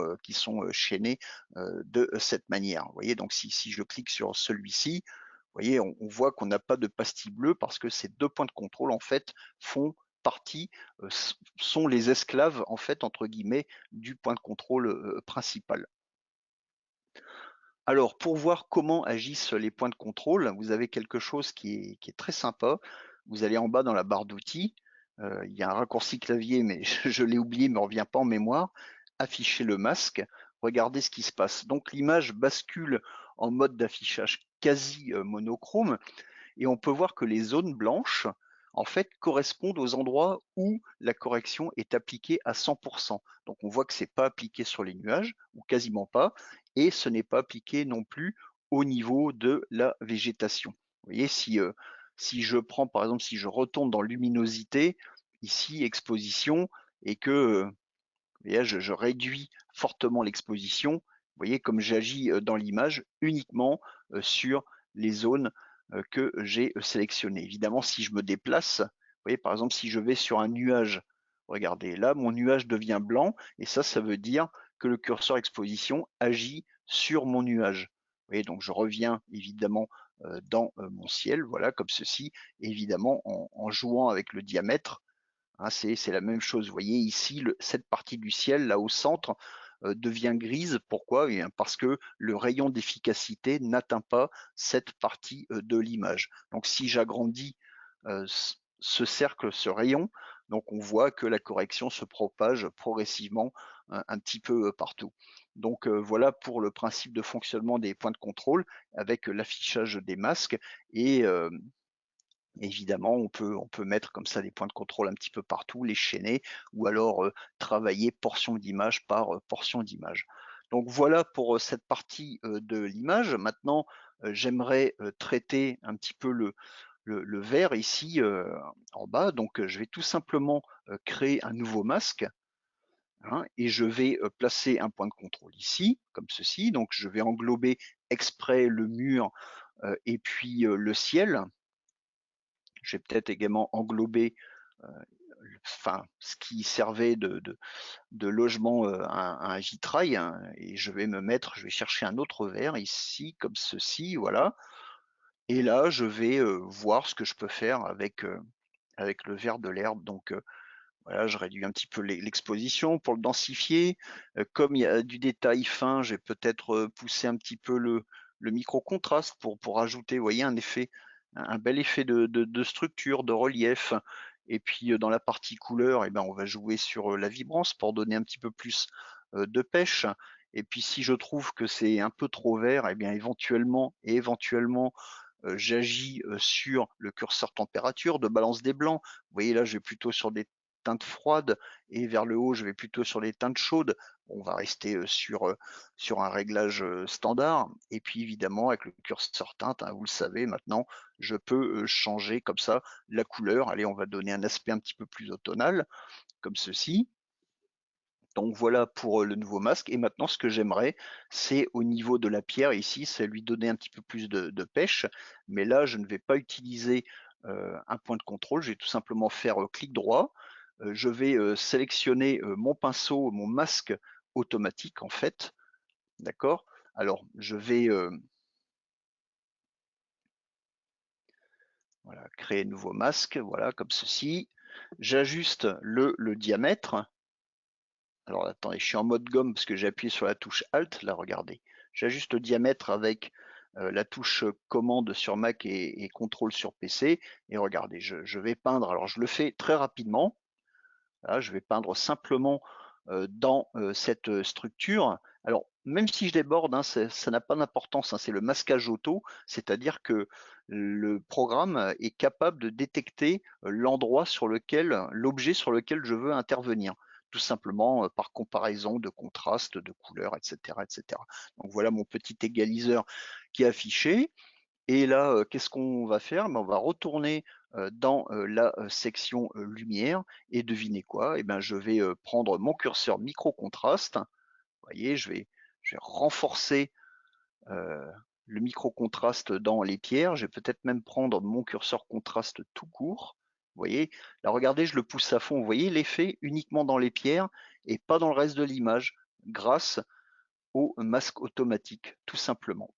chaînés, de cette manière. Vous voyez? Donc si je clique sur celui-ci, vous voyez, on voit qu'on n'a pas de pastille bleue parce que ces 2 points de contrôle, en fait, font partie, sont les «esclaves», en fait, entre guillemets, du point de contrôle, principal. Alors, pour voir comment agissent les points de contrôle, vous avez quelque chose qui est très sympa. Vous allez en bas dans la barre d'outils, il y a un raccourci clavier, mais je l'ai oublié, il me revient pas en mémoire. Afficher le masque, regardez ce qui se passe. Donc l'image bascule en mode d'affichage quasi, monochrome et on peut voir que les zones blanches, en fait, correspondent aux endroits où la correction est appliquée à 100. Donc on voit que c'est pas appliqué sur les nuages, ou quasiment pas, et ce n'est pas appliqué non plus au niveau de la végétation. Vous voyez, si je prends par exemple, si je retourne dans luminosité, ici exposition, et que voyez, je réduis fortement l'exposition, vous voyez comme j'agis dans l'image uniquement sur les zones que j'ai sélectionnées. Évidemment, si je me déplace, vous voyez par exemple si je vais sur un nuage, regardez là mon nuage devient blanc et ça veut dire que le curseur exposition agit sur mon nuage. Vous voyez, donc je reviens évidemment dans mon ciel, voilà comme ceci, évidemment en jouant avec le diamètre. Hein, c'est la même chose. Vous voyez ici, cette partie du ciel, là au centre, devient grise. Pourquoi? Eh bien, parce que le rayon d'efficacité n'atteint pas cette partie de l'image. Donc si j'agrandis ce cercle, ce rayon, donc on voit que la correction se propage progressivement un petit peu partout. Donc voilà pour le principe de fonctionnement des points de contrôle avec l'affichage des masques et évidemment, on peut mettre comme ça des points de contrôle un petit peu partout, les chaîner ou alors travailler portion d'image par portion d'image. Donc voilà pour cette partie de l'image. Maintenant, j'aimerais traiter un petit peu le vert ici en bas. Donc je vais tout simplement créer un nouveau masque. Hein, et je vais placer un point de contrôle ici, comme ceci. Donc je vais englober exprès le mur et puis le ciel. Je vais peut-être également englober enfin, ce qui servait de logement à un vitrail, hein, et je vais chercher un autre verre ici, comme ceci, voilà. Et là, je vais voir ce que je peux faire avec le verre de l'herbe. Donc voilà, je réduis un petit peu l'exposition pour le densifier. Comme il y a du détail fin, j'ai peut-être poussé un petit peu le micro-contraste pour ajouter, vous voyez, un effet, un bel effet de structure, de relief. Et puis dans la partie couleur, eh ben, on va jouer sur la vibrance pour donner un petit peu plus de pêche. Et puis si je trouve que c'est un peu trop vert, eh bien éventuellement, j'agis sur le curseur température de balance des blancs. Vous voyez là, je vais plutôt sur des teintes froides et vers le haut, je vais plutôt sur les teintes chaudes. On va rester sur un réglage standard. Et puis évidemment, avec le curseur teinte, hein, vous le savez maintenant, je peux changer comme ça la couleur. Allez, on va donner un aspect un petit peu plus automnal, comme ceci. Donc voilà pour le nouveau masque. Et maintenant, ce que j'aimerais, c'est au niveau de la pierre ici, c'est lui donner un petit peu plus de pêche. Mais là, je ne vais pas utiliser un point de contrôle. Je vais tout simplement faire clic droit. Je vais sélectionner mon pinceau, mon masque automatique en fait. D'accord? Alors, je vais voilà, créer un nouveau masque, voilà, comme ceci. J'ajuste le diamètre. Alors attendez, je suis en mode gomme parce que j'ai appuyé sur la touche Alt, là regardez. J'ajuste le diamètre avec la touche commande sur Mac et contrôle sur PC. Et regardez, je vais peindre, alors je le fais très rapidement. Là, je vais peindre simplement dans cette structure. Alors, même si je déborde, hein, ça n'a pas d'importance, hein, c'est le masquage auto, c'est-à-dire que le programme est capable de détecter l'endroit sur lequel, l'objet sur lequel je veux intervenir, tout simplement par comparaison de contraste, de couleurs, etc., etc. Donc voilà mon petit égaliseur qui est affiché. Et là, qu'est-ce qu'on va faire? Ben, on va retourner dans la section lumière et devinez quoi? Eh ben, je vais prendre mon curseur micro-contraste. Vous voyez, je vais renforcer euh, le micro-contraste dans les pierres. Je vais peut-être même prendre mon curseur contraste tout court. Vous voyez, là, regardez, je le pousse à fond. Vous voyez l'effet uniquement dans les pierres et pas dans le reste de l'image grâce au masque automatique, tout simplement.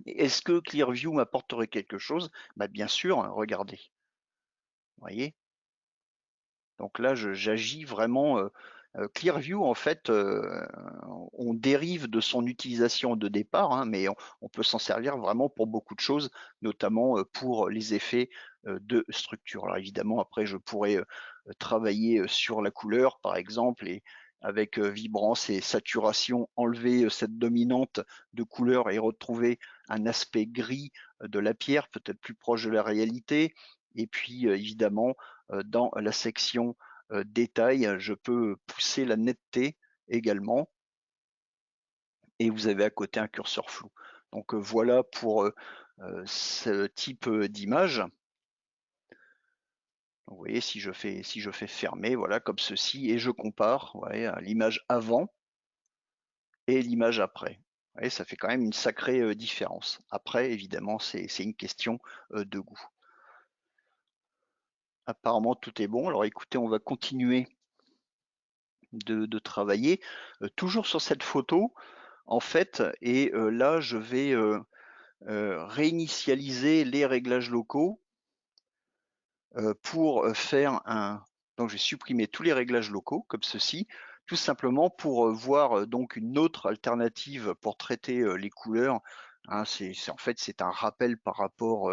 Est-ce que Clearview m'apporterait quelque chose? Bah, bien sûr, hein, regardez. Vous voyez? Donc là, j'agis vraiment. Clearview, en fait, on dérive de son utilisation de départ, hein, mais on peut s'en servir vraiment pour beaucoup de choses, notamment pour les effets de structure. Alors évidemment, après, je pourrais travailler sur la couleur, par exemple, et avec vibrance et saturation, enlever cette dominante de couleur et retrouver un aspect gris de la pierre, peut-être plus proche de la réalité. Et puis, évidemment, dans la section, détail, je peux pousser la netteté également et vous avez à côté un curseur flou. Donc, voilà pour, ce type, d'image. Vous voyez, si je fais fermer, voilà, comme ceci et je compare, ouais, à l'image avant et l'image après. Vous voyez, ça fait quand même une sacrée, différence. Après, évidemment, c'est une question, de goût. Apparemment, tout est bon. Alors écoutez, on va continuer de travailler, toujours sur cette photo, en fait et là, je vais, réinitialiser les réglages locaux, pour, faire un donc je vais supprimer tous les réglages locaux comme ceci, tout simplement pour, voir, donc une autre alternative pour traiter, les couleurs, hein. C'est en fait, c'est un rappel par rapport,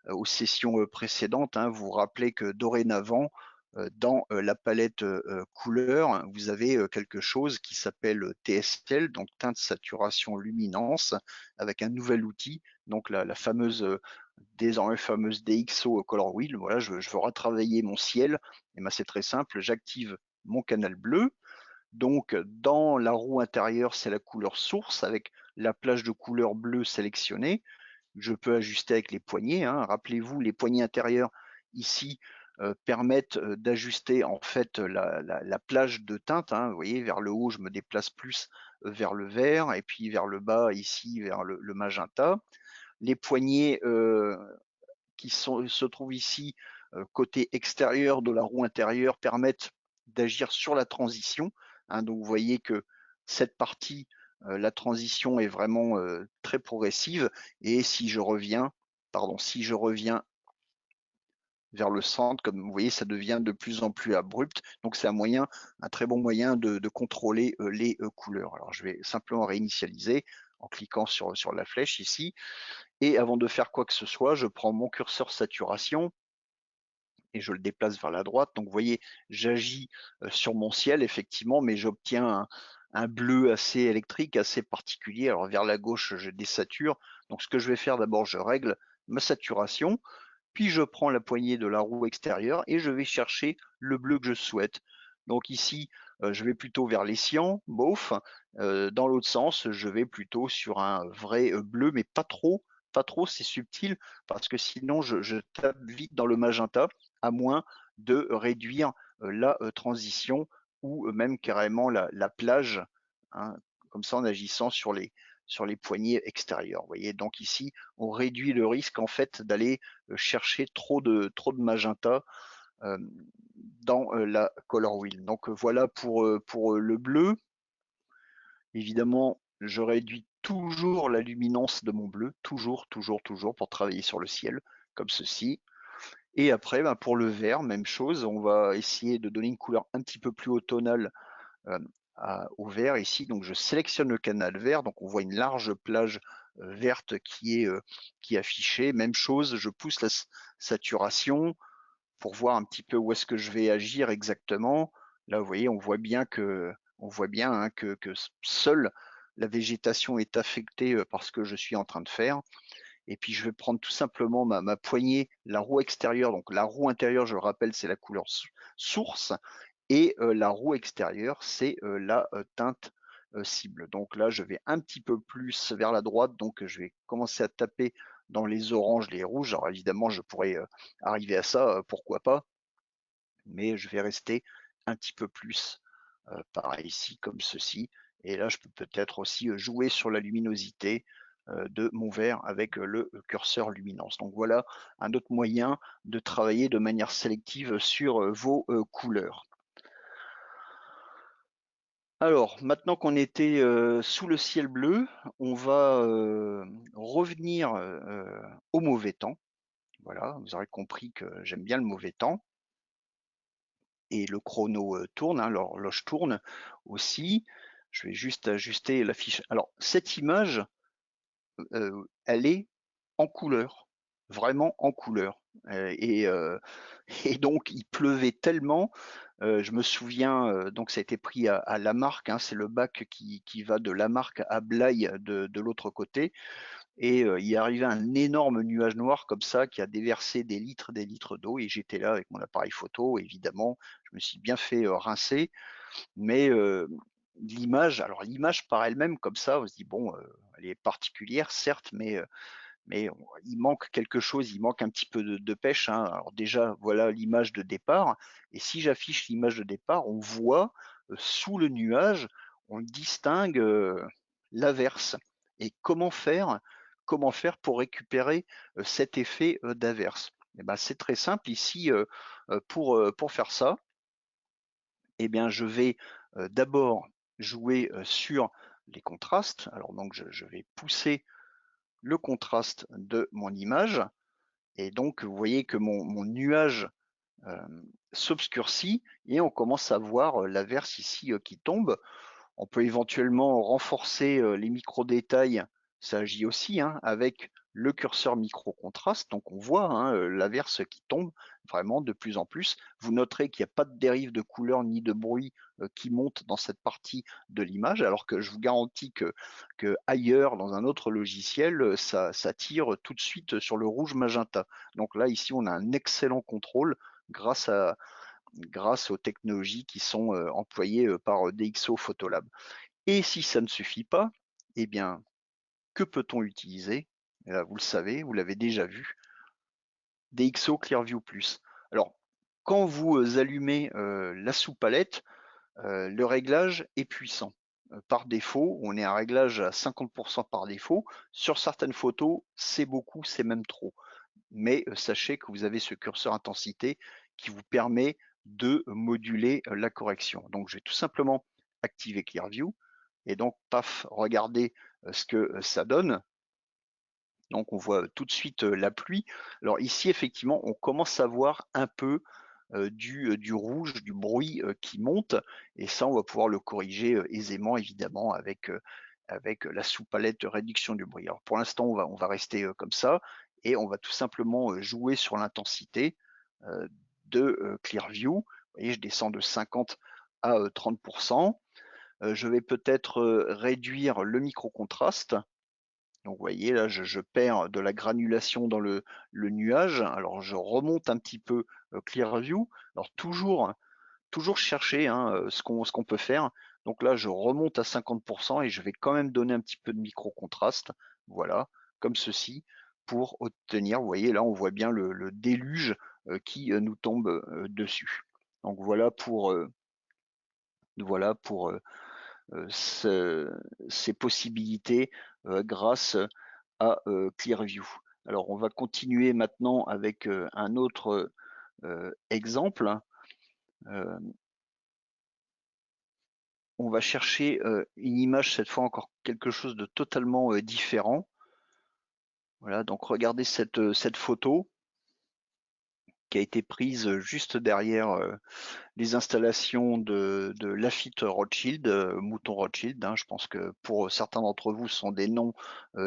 aux sessions, précédentes, hein. Vous vous rappelez que dorénavant, dans, la palette, couleurs, vous avez, quelque chose qui s'appelle, TSL, donc teinte, saturation, luminance, avec un nouvel outil, donc la fameuse, désormais fameuse DxO Color Wheel. Voilà, je veux retravailler mon ciel et ben, c'est très simple, j'active mon canal bleu. Donc dans la roue intérieure, c'est la couleur source avec la plage de couleur bleue sélectionnée. Je peux ajuster avec les poignets, hein. Rappelez-vous, les poignées intérieures ici permettent d'ajuster en fait la plage de teinte, hein. Vous voyez, vers le haut, je me déplace plus vers le vert et puis vers le bas, ici, vers le magenta. Les poignets se trouvent ici côté extérieur de la roue intérieure permettent d'agir sur la transition, hein. Donc vous voyez que cette partie, la transition est vraiment très progressive et si je reviens vers le centre, comme vous voyez, ça devient de plus en plus abrupt. Donc c'est un très bon moyen de contrôler les couleurs. Alors je vais simplement réinitialiser en cliquant sur la flèche ici. Et avant de faire quoi que ce soit, je prends mon curseur saturation et je le déplace vers la droite. Donc vous voyez, j'agis sur mon ciel effectivement, mais j'obtiens un bleu assez électrique, assez particulier. Alors vers la gauche, je désature. Donc ce que je vais faire d'abord, je règle ma saturation, puis je prends la poignée de la roue extérieure et je vais chercher le bleu que je souhaite. Donc ici, je vais plutôt vers les cyan, beauf. Dans l'autre sens, je vais plutôt sur un vrai bleu, mais pas trop, c'est subtil, parce que sinon je tape vite dans le magenta, à moins de réduire la transition ou même carrément la plage, hein, comme ça en agissant sur les poignées extérieures. Vous voyez, donc ici, on réduit le risque en fait d'aller chercher trop de magenta dans la color wheel. Donc voilà pour le bleu. Évidemment, je réduis toujours la luminance de mon bleu, toujours, toujours, toujours, pour travailler sur le ciel, comme ceci. Et après, ben, pour le vert, même chose, on va essayer de donner une couleur un petit peu plus automnale euh, au vert ici. Donc je sélectionne le canal vert, donc on voit une large plage verte qui est affichée. Même chose, je pousse la saturation pour voir un petit peu où est-ce que je vais agir exactement. Là, vous voyez, on voit bien hein, que seule la végétation est affectée par ce que je suis en train de faire. Et puis, je vais prendre tout simplement ma poignée, la roue extérieure. Donc, la roue intérieure, je le rappelle, c'est la couleur source. Et la roue extérieure, c'est la teinte cible. Donc là, je vais un petit peu plus vers la droite. Donc, je vais commencer à taper dans les oranges, les rouges. Alors, évidemment, je pourrais arriver à ça, pourquoi pas. Mais je vais rester un petit peu plus par ici, comme ceci. Et là, je peux peut-être aussi jouer sur la luminosité de mon vert avec le curseur luminance. Donc voilà un autre moyen de travailler de manière sélective sur vos couleurs. Alors, maintenant qu'on était sous le ciel bleu, on va revenir au mauvais temps. Voilà, vous aurez compris que j'aime bien le mauvais temps. Et le chrono tourne, hein, l'horloge tourne aussi. Je vais juste ajuster la fiche. Alors, cette image, elle est en couleur, vraiment en couleur. Et donc, il pleuvait tellement. Je me souviens, donc ça a été pris à Lamarque, hein, c'est le bac qui va de Lamarque à Blaye de l'autre côté. et il est arrivé un énorme nuage noir comme ça qui a déversé des litres d'eau et j'étais là avec mon appareil photo évidemment. Je me suis bien fait, rincer, mais l'image par elle-même comme ça, on se dit: «Bon, elle est particulière certes, mais il manque quelque chose, il manque un petit peu de pêche, hein. Alors déjà, voilà l'image de départ et si j'affiche l'image de départ, on voit, sous le nuage, on distingue, l'averse et comment faire pour récupérer, cet effet, d'averse? Et ben, c'est très simple ici, pour faire ça, eh bien, je vais, d'abord jouer, sur les contrastes. Alors donc je vais pousser le contraste de mon image et donc vous voyez que mon nuage, s'obscurcit et on commence à voir, l'averse ici, qui tombe. On peut éventuellement renforcer, les micro-détails, ça agit aussi, hein, avec le curseur micro-contraste. Donc on voit, hein, l'averse qui tombe vraiment de plus en plus. Vous noterez qu'il n'y a pas de dérive de couleur ni de bruit, qui monte dans cette partie de l'image, alors que je vous garantis que ailleurs, dans un autre logiciel, ça tire tout de suite sur le rouge magenta. Donc là, ici, on a un excellent contrôle grâce aux technologies qui sont, employées, par, DxO Photolab. Et si ça ne suffit pas, eh bien, que peut-on utiliser? Et là, vous le savez, vous l'avez déjà vu, DxO Clearview Plus. Alors, quand vous, allumez, la sous-palette, le réglage est puissant. Par défaut, on est à un réglage à 50 par défaut. Sur certaines photos, c'est beaucoup, c'est même trop. Mais, sachez que vous avez ce curseur intensité qui vous permet de moduler, la correction. Donc je vais tout simplement activer Clearview et donc paf, regardez, ce que, ça donne. Donc on voit, tout de suite, la pluie. Alors ici effectivement, on commence à voir un peu, du rouge, du bruit, qui monte et ça, on va pouvoir le corriger, aisément évidemment avec la sous-palette de réduction du bruit. Alors pour l'instant, on va rester, comme ça et on va tout simplement, jouer sur l'intensité, heu, de, Clearview. Vous voyez, je descends de 50 à, 30. Je vais peut-être, réduire le micro-contraste. Donc vous voyez là, je perds de la granulation dans le nuage. Alors je remonte un petit peu, Clearview. Alors toujours chercher, hein, ce qu'on peut faire. Donc là, je remonte à 50 et je vais quand même donner un petit peu de micro-contraste, voilà, comme ceci, pour obtenir, vous voyez là, on voit bien le déluge, qui, nous tombe, dessus. Donc voilà pour ces possibilités, grâce à, Clearview. Alors on va continuer maintenant avec, un autre, exemple. Heu, on va chercher, une image, cette fois encore quelque chose de totalement, différent. Voilà, donc regardez cette photo qui a été prise, juste derrière, les installations de Lafitte Rothschild, Mouton Rothschild, hein. Je pense que pour certains d'entre vous, ce sont des noms,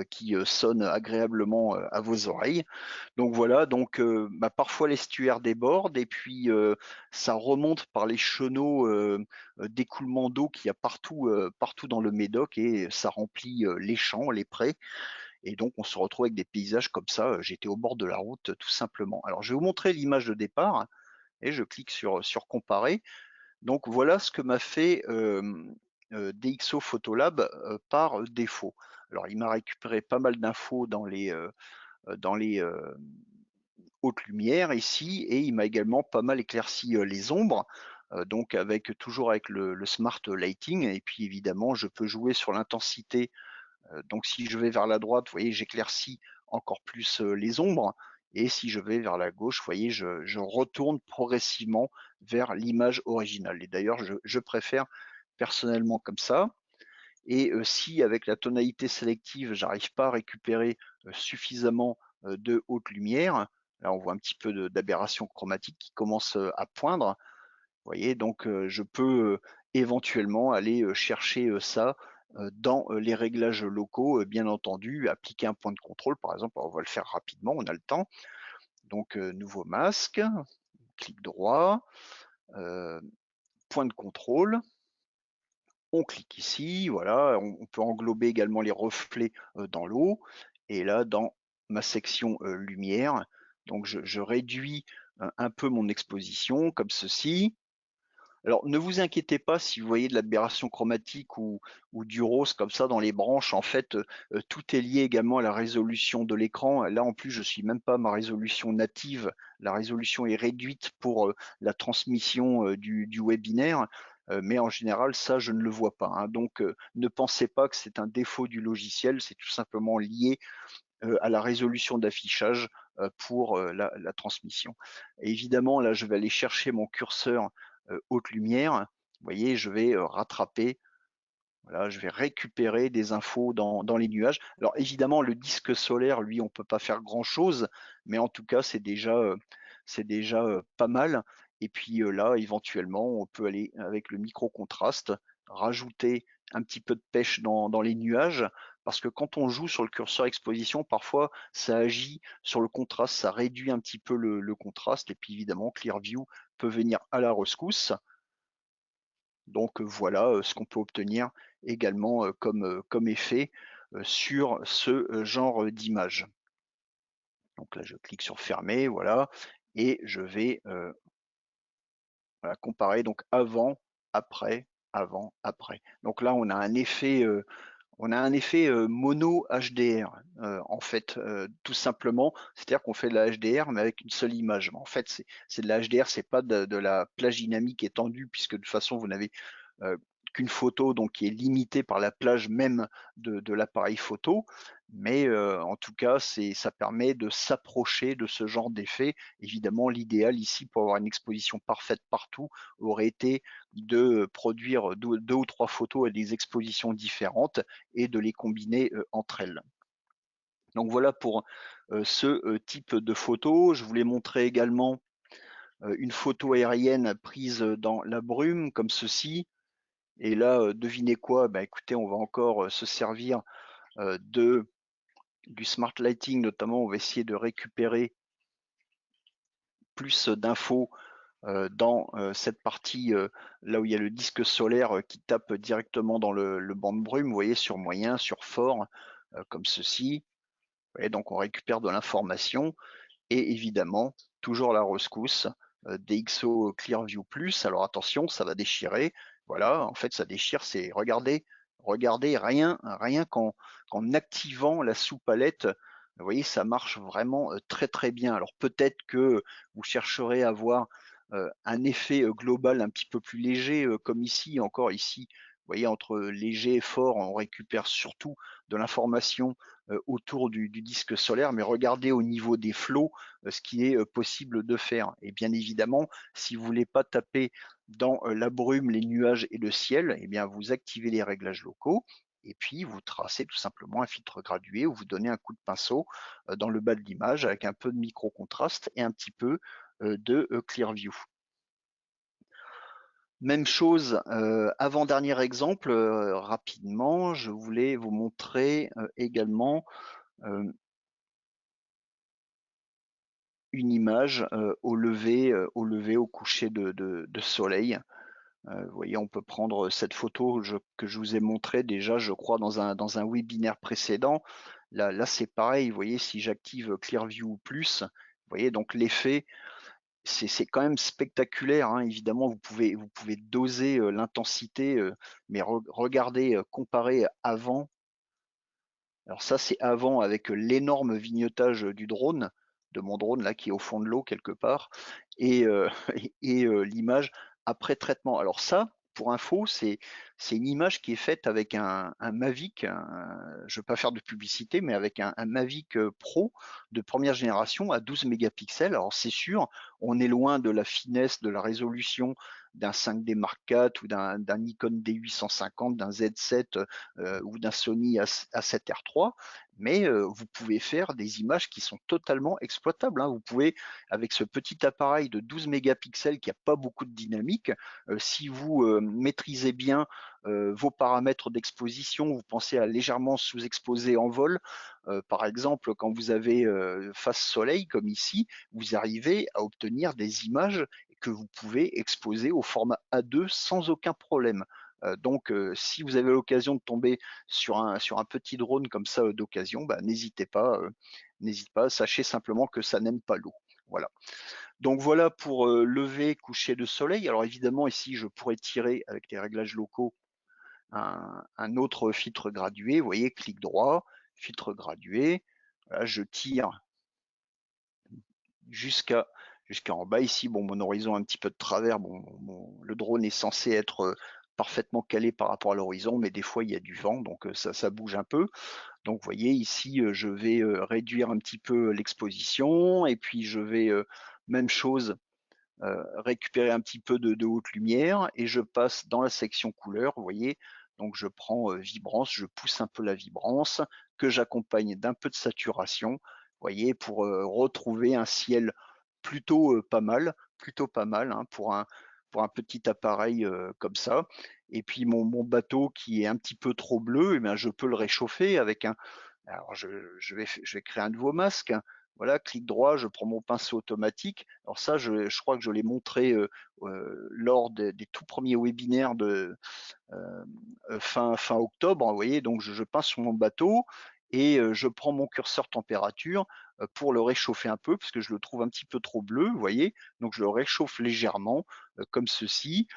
qui, sonnent agréablement, à vos oreilles. Donc voilà, donc bah, parfois l'estuaire déborde et puis, ça remonte par les chenaux, d'écoulement d'eau qu'il y a partout dans le Médoc et ça remplit, les champs, les prés et donc on se retrouve avec des paysages comme ça, j'étais au bord de la route, tout simplement. Alors je vais vous montrer l'image de départ et je clique sur comparer. Donc voilà ce que m'a fait, DxO Photolab, par, défaut. Alors il m'a récupéré pas mal d'infos dans les haute lumière ici et il m'a également pas mal éclairci, les ombres, donc toujours avec le smart lighting et puis évidemment je peux jouer sur l'intensité, donc si je vais vers la droite, vous voyez, j'éclaircis encore plus, les ombres et si je vais vers la gauche, vous voyez, je retourne progressivement vers l'image originale et d'ailleurs je préfère personnellement comme ça et si avec la tonalité sélective, j'arrive pas à récupérer, suffisamment, de haute lumière, là on voit un petit peu de d'aberration chromatique qui commence, à poindre. Vous voyez? Donc je peux, éventuellement aller, chercher, ça, dans, les réglages locaux, bien entendu, appliquer un point de contrôle par exemple, on va le faire rapidement, on a le temps. Donc nouveau masque, clic droit, heu, point de contrôle. On clique ici, voilà, on peut englober également les reflets, dans l'eau Et là, dans ma section lumière, donc je réduis un peu mon exposition comme ceci. Alors, ne vous inquiétez pas si vous voyez de l'aberration chromatique ou du rose comme ça dans les branches. En fait, tout est lié également à la résolution de l'écran. Là, en plus, je suis même pas à ma résolution native. La résolution est réduite pour la transmission du webinaire. Mais en général, ça, je ne le vois pas, hein. Donc, ne pensez pas que c'est un défaut du logiciel. C'est tout simplement lié à la résolution d'affichage pour la transmission. Et évidemment, là, je vais aller chercher mon curseur haute lumière. Vous voyez, je vais rattraper, voilà, je vais récupérer des infos dans les nuages. Alors évidemment, le disque solaire, lui, on ne peut pas faire grand-chose, mais en tout cas, c'est déjà pas mal. Et puis là, éventuellement, on peut aller avec le micro-contraste, rajouter un petit peu de pêche dans les nuages, parce que quand on joue sur le curseur exposition, parfois, ça agit sur le contraste, ça réduit un petit peu le contraste, et puis évidemment, Clearview peut venir à la rescousse. Donc voilà ce qu'on peut obtenir également comme effet sur ce genre d'image. Donc là, je clique sur fermer, voilà, et je vais voilà, comparer donc avant, après, avant, après. Donc là, on a un effet mono HDR en fait, tout simplement. C'est-à-dire qu'on fait de la HDR mais avec une seule image. En fait, c'est de la HDR, c'est pas de la plage dynamique étendue puisque de toute façon vous n'avez qu'une photo donc qui est limitée par la plage même de l'appareil photo. Mais en tout cas, ça permet de s'approcher de ce genre d'effet. Évidemment, l'idéal ici pour avoir une exposition parfaite partout aurait été de produire deux ou trois photos à des expositions différentes et de les combiner entre elles. Donc voilà pour ce type de photo. Je voulais montrer également une photo aérienne prise dans la brume comme ceci. Et là, devinez quoi? Bah, écoutez, on va encore se servir du smart lighting, notamment. On va essayer de récupérer plus d'infos dans cette partie là où il y a le disque solaire qui tape directement dans le banc de brume. Vous voyez, sur moyen, sur fort, comme ceci. Vous voyez, donc on récupère de l'information et évidemment, toujours la rescousse, DxO Clearview Plus. Alors attention, ça va déchirer. Voilà, en fait, ça déchire, c'est regardez, rien qu'en activant la sous-palette, vous voyez, ça marche vraiment très très bien. Alors peut-être que vous chercherez à avoir un effet global un petit peu plus léger, comme ici, encore ici, vous voyez, entre léger et fort, on récupère surtout de l'information autour du disque solaire, mais regardez au niveau des flots ce qui est possible de faire. Et bien évidemment, si vous ne voulez pas taper dans la brume, les nuages et le ciel, eh bien vous activez les réglages locaux et puis vous tracez tout simplement un filtre gradué ou vous donnez un coup de pinceau dans le bas de l'image avec un peu de micro-contraste et un petit peu de Clearview. Même chose, avant-dernier exemple, rapidement, je voulais vous montrer également une image au lever, au coucher de soleil. Vous voyez, on peut prendre cette photo que je vous ai montrée déjà, je crois, dans un webinaire précédent. Là c'est pareil, vous voyez, si j'active Clearview Plus, vous voyez, donc l'effet, c'est quand même spectaculaire, hein. Évidemment, vous pouvez doser l'intensité, mais regardez, comparé avant. Alors ça, c'est avant avec l'énorme vignetage du drone, de mon drone là qui est au fond de l'eau quelque part, et, l'image après traitement. Alors ça, pour info, c'est une image qui est faite avec un Mavic, je ne veux pas faire de publicité, mais avec un Mavic Pro de première génération à 12 mégapixels. Alors c'est sûr, on est loin de la finesse, de la résolution d'un 5D Mark IV ou d'un Nikon D850, d'un Z7 ou d'un Sony A7R3, mais vous pouvez faire des images qui sont totalement exploitables, hein. Vous pouvez, avec ce petit appareil de 12 mégapixels qui n'a pas beaucoup de dynamique, si vous maîtrisez bien vos paramètres d'exposition, vous pensez à légèrement sous-exposer en vol, par exemple, quand vous avez face soleil, comme ici, vous arrivez à obtenir des images que vous pouvez exposer au format A2 sans aucun problème. Donc si vous avez l'occasion de tomber sur un petit drone comme ça, d'occasion, bah, n'hésite pas, sachez simplement que ça n'aime pas l'eau. Voilà. Donc voilà pour, lever, coucher de soleil. Alors évidemment ici je pourrais tirer avec les réglages locaux un autre filtre gradué. Vous voyez, clic droit, filtre gradué. Voilà, je tire jusqu'à jusqu'en bas ici. Bon, mon horizon un petit peu de travers. Bon, le drone est censé être parfaitement calé par rapport à l'horizon, mais des fois il y a du vent, donc ça bouge un peu. Donc vous voyez ici, je vais réduire un petit peu l'exposition, et puis je vais même chose, récupérer un petit peu de haute lumière, et je passe dans la section couleur, vous voyez. Donc je prends vibrance, je pousse un peu la vibrance, que j'accompagne d'un peu de saturation, vous voyez, pour retrouver un ciel plutôt pas mal, hein, pour un petit appareil comme ça. Et puis mon bateau qui est un petit peu trop bleu, eh bien, je peux le réchauffer avec un. Alors je vais créer un nouveau masque. Voilà, clic droit, je prends mon pinceau automatique. Alors ça, je crois que je l'ai montré lors des tout premiers webinaires de fin octobre. Vous voyez, donc je pince sur mon bateau, et je prends mon curseur température pour le réchauffer un peu, parce que je le trouve un petit peu trop bleu, vous voyez. Donc je le réchauffe légèrement, comme ceci.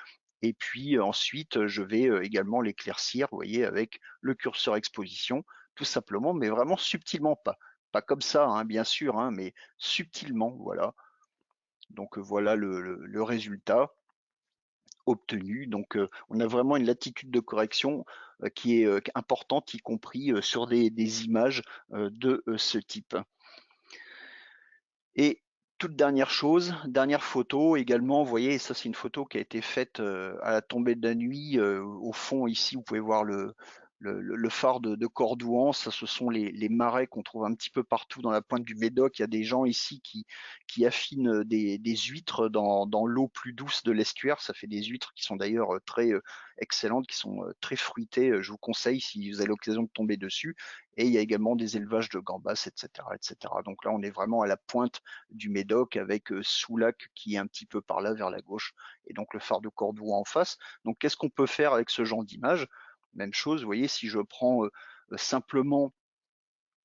Et puis ensuite, je vais également l'éclaircir, vous voyez, avec le curseur exposition, tout simplement, mais vraiment subtilement, pas comme ça, hein, bien sûr, hein, mais subtilement, voilà. Donc voilà le résultat obtenu. Donc on a vraiment une latitude de correction qui est importante, y compris sur des images de ce type. Et toute dernière chose, dernière photo également, vous voyez, ça c'est une photo qui a été faite à la tombée de la nuit. Au fond ici, vous pouvez voir le phare de Cordouan. Ça, ce sont les marais qu'on trouve un petit peu partout dans la pointe du Médoc. Il y a des gens ici qui affinent des huîtres dans l'eau plus douce de l'estuaire. Ça fait des huîtres qui sont d'ailleurs très excellentes, qui sont très fruitées. Je vous conseille si vous avez l'occasion de tomber dessus. Et il y a également des élevages de gambas, etc., etc. Donc là, on est vraiment à la pointe du Médoc, avec Soulac qui est un petit peu par là vers la gauche, et donc le phare de Cordoue en face. Donc qu'est-ce qu'on peut faire avec ce genre d'image? Même chose, vous voyez, si je prends simplement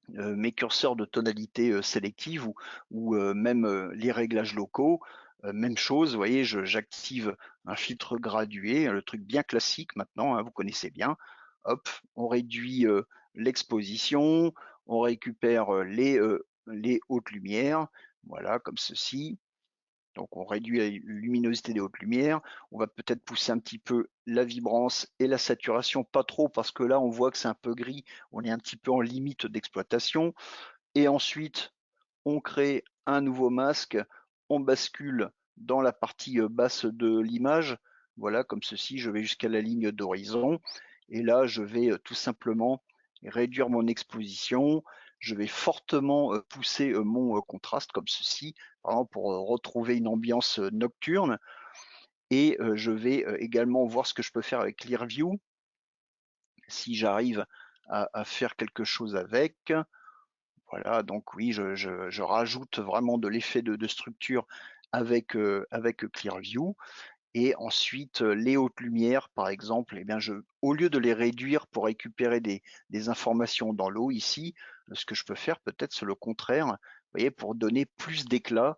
mes curseurs de tonalité sélective, ou même les réglages locaux, même chose, vous voyez, j'active un filtre gradué, le truc bien classique maintenant, hein, vous connaissez bien. Hop, on réduit l'exposition, on récupère les hautes lumières, voilà, comme ceci. Donc on réduit la luminosité des hautes lumières, on va peut-être pousser un petit peu la vibrance et la saturation, pas trop, parce que là on voit que c'est un peu gris, on est un petit peu en limite d'exploitation. Et ensuite, on crée un nouveau masque, on bascule dans la partie basse de l'image, voilà, comme ceci. Je vais jusqu'à la ligne d'horizon, et là je vais tout simplement réduire mon exposition. Je vais fortement pousser mon contraste, comme ceci, vraiment pour retrouver une ambiance nocturne. Et je vais également voir ce que je peux faire avec Clearview, si j'arrive à faire quelque chose avec. Voilà, donc oui, je rajoute vraiment de l'effet de structure avec Clearview. Et ensuite, les hautes lumières, par exemple, eh bien au lieu de les réduire pour récupérer des informations dans l'eau ici, ce que je peux faire peut-être, c'est le contraire, vous voyez, pour donner plus d'éclat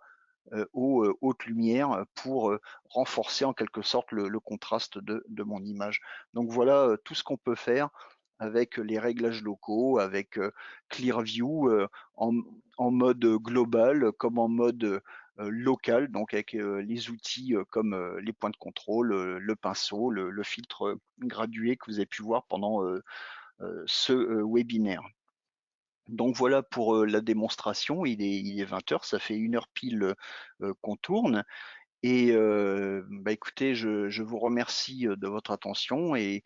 aux hautes lumières, pour renforcer en quelque sorte le contraste de mon image. Donc voilà tout ce qu'on peut faire avec les réglages locaux, avec Clearview, en, en mode global comme en mode local, donc avec les outils comme les points de contrôle, le pinceau, le filtre gradué que vous avez pu voir pendant ce webinaire. Donc voilà pour la démonstration. Il est 20 h, ça fait 1 heure pile qu'on tourne. Et bah, écoutez, je vous remercie de votre attention, et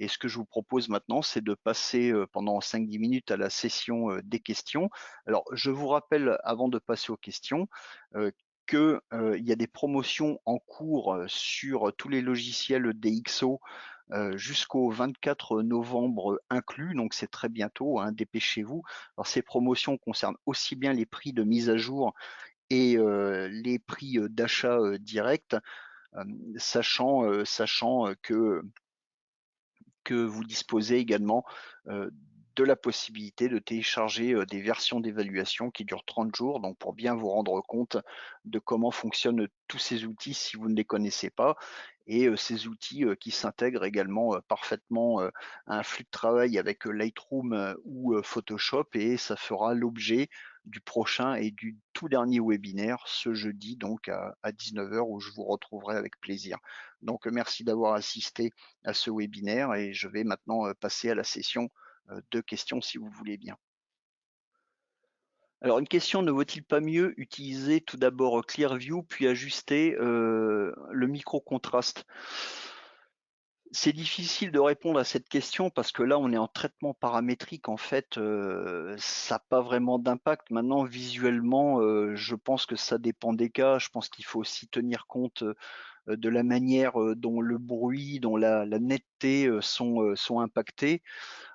ce que je vous propose maintenant, c'est de passer pendant 5-10 minutes à la session des questions. Alors, je vous rappelle, avant de passer aux questions, heu, que, il y a des promotions en cours sur tous les logiciels DxO jusqu'au 24 novembre inclus, donc c'est très bientôt, hein, dépêchez-vous. Alors ces promotions concernent aussi bien les prix de mise à jour et les prix d'achat direct, sachant que que vous disposez également, heu, de la possibilité de télécharger, des versions d'évaluation qui durent 30 jours, donc pour bien vous rendre compte de comment fonctionnent tous ces outils si vous ne les connaissez pas et ces outils, qui s'intègrent également, parfaitement, à un flux de travail avec, Lightroom, ou, Photoshop et ça fera l'objet du prochain et du tout dernier webinaire ce jeudi donc à 19 h où je vous retrouverai avec plaisir. Donc, merci d'avoir assisté à ce webinaire et je vais maintenant, passer à la session, de questions si vous le voulez bien. Alors une question, ne vaut-il pas mieux utiliser tout d'abord, Clearview puis ajuster, le micro-contraste? C'est difficile de répondre à cette question parce que là, on est en traitement paramétrique en fait, ça a pas vraiment d'impact. Maintenant visuellement, je pense que ça dépend des cas. Je pense qu'il faut aussi tenir compte, de la manière, dont le bruit, dont la netteté, sont impactés.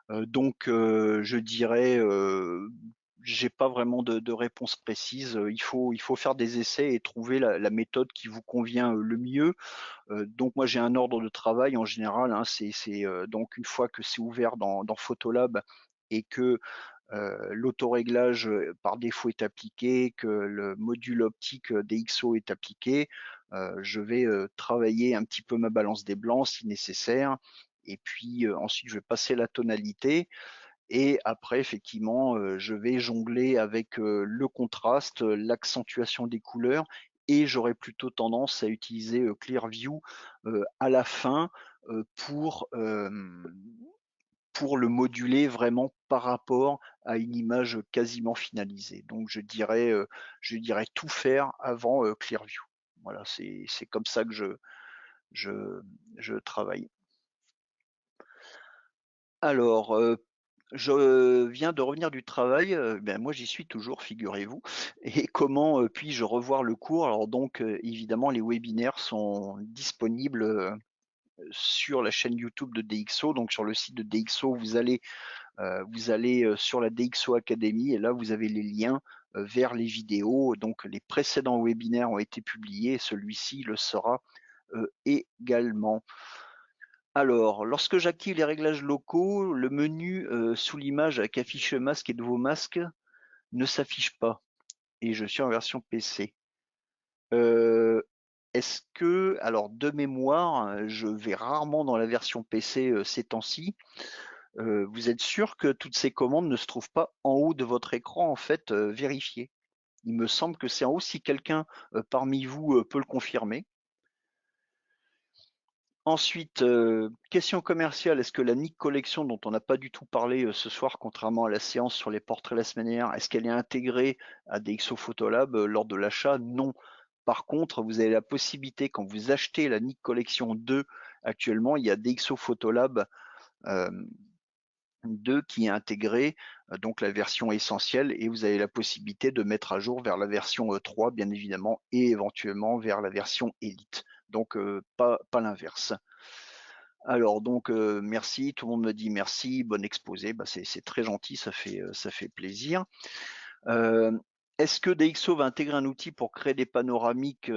Je dirais, j'ai pas vraiment de réponse précise, il faut faire des essais et trouver la méthode qui vous convient, le mieux. Donc moi j'ai un ordre de travail en général, hein, donc une fois que c'est ouvert dans Photolab et que, l'autoréglage, par défaut est appliqué, que le module optique, DxO est appliqué, je vais, travailler un petit peu ma balance des blancs si nécessaire et puis, ensuite je vais passer la tonalité et après effectivement, je vais jongler avec, le contraste, l'accentuation des couleurs et j'aurais plutôt tendance à utiliser, Clearview, à la fin, pour le moduler vraiment par rapport à une image, quasiment finalisée. Donc je dirais tout faire avant, Clearview. Voilà, c'est comme ça que je je travaille. Alors, je viens de revenir du travail, ben, moi j'y suis toujours figurez-vous et comment, puis-je revoir le cours? Alors donc, évidemment les webinaires sont disponibles, sur la chaîne YouTube de DxO, donc sur le site de DxO, vous allez, sur la DxO Academy et là vous avez les liens, vers les vidéos. Donc les précédents webinaires ont été publiés, celui-ci le sera, également. Alors, lorsque j'active les réglages locaux, le menu, sous l'image avec affiche masque et nouveau masque ne s'affiche pas et je suis en version PC. Heu, Est-ce que alors de mémoire, je vais rarement dans la version PC, ces temps-ci. Vous êtes sûr que toutes ces commandes ne se trouvent pas en haut de votre écran en fait, vérifiez? Il me semble que c'est en haut si quelqu'un, parmi vous, peut le confirmer. Ensuite, question commerciale, est-ce que la Nick Collection dont on n'a pas du tout parlé, ce soir, contrairement à la séance sur les portraits la semaine dernière, est-ce qu'elle est intégrée à DxO Photolab, lors de l'achat? Non. Par contre, vous avez la possibilité quand vous achetez la Nick Collection 2 actuellement, il y a DxO Photolab, hem, 2 qui est intégré, donc la version essentielle et vous avez la possibilité de mettre à jour vers la version, 3 bien évidemment et éventuellement vers la version élite. Donc, pas l'inverse. Alors donc, merci, tout le monde me dit: «Merci, bon exposé», bah, c'est très gentil, ça fait plaisir. Hem, Est-ce que DxO va intégrer un outil pour créer des panoramiques?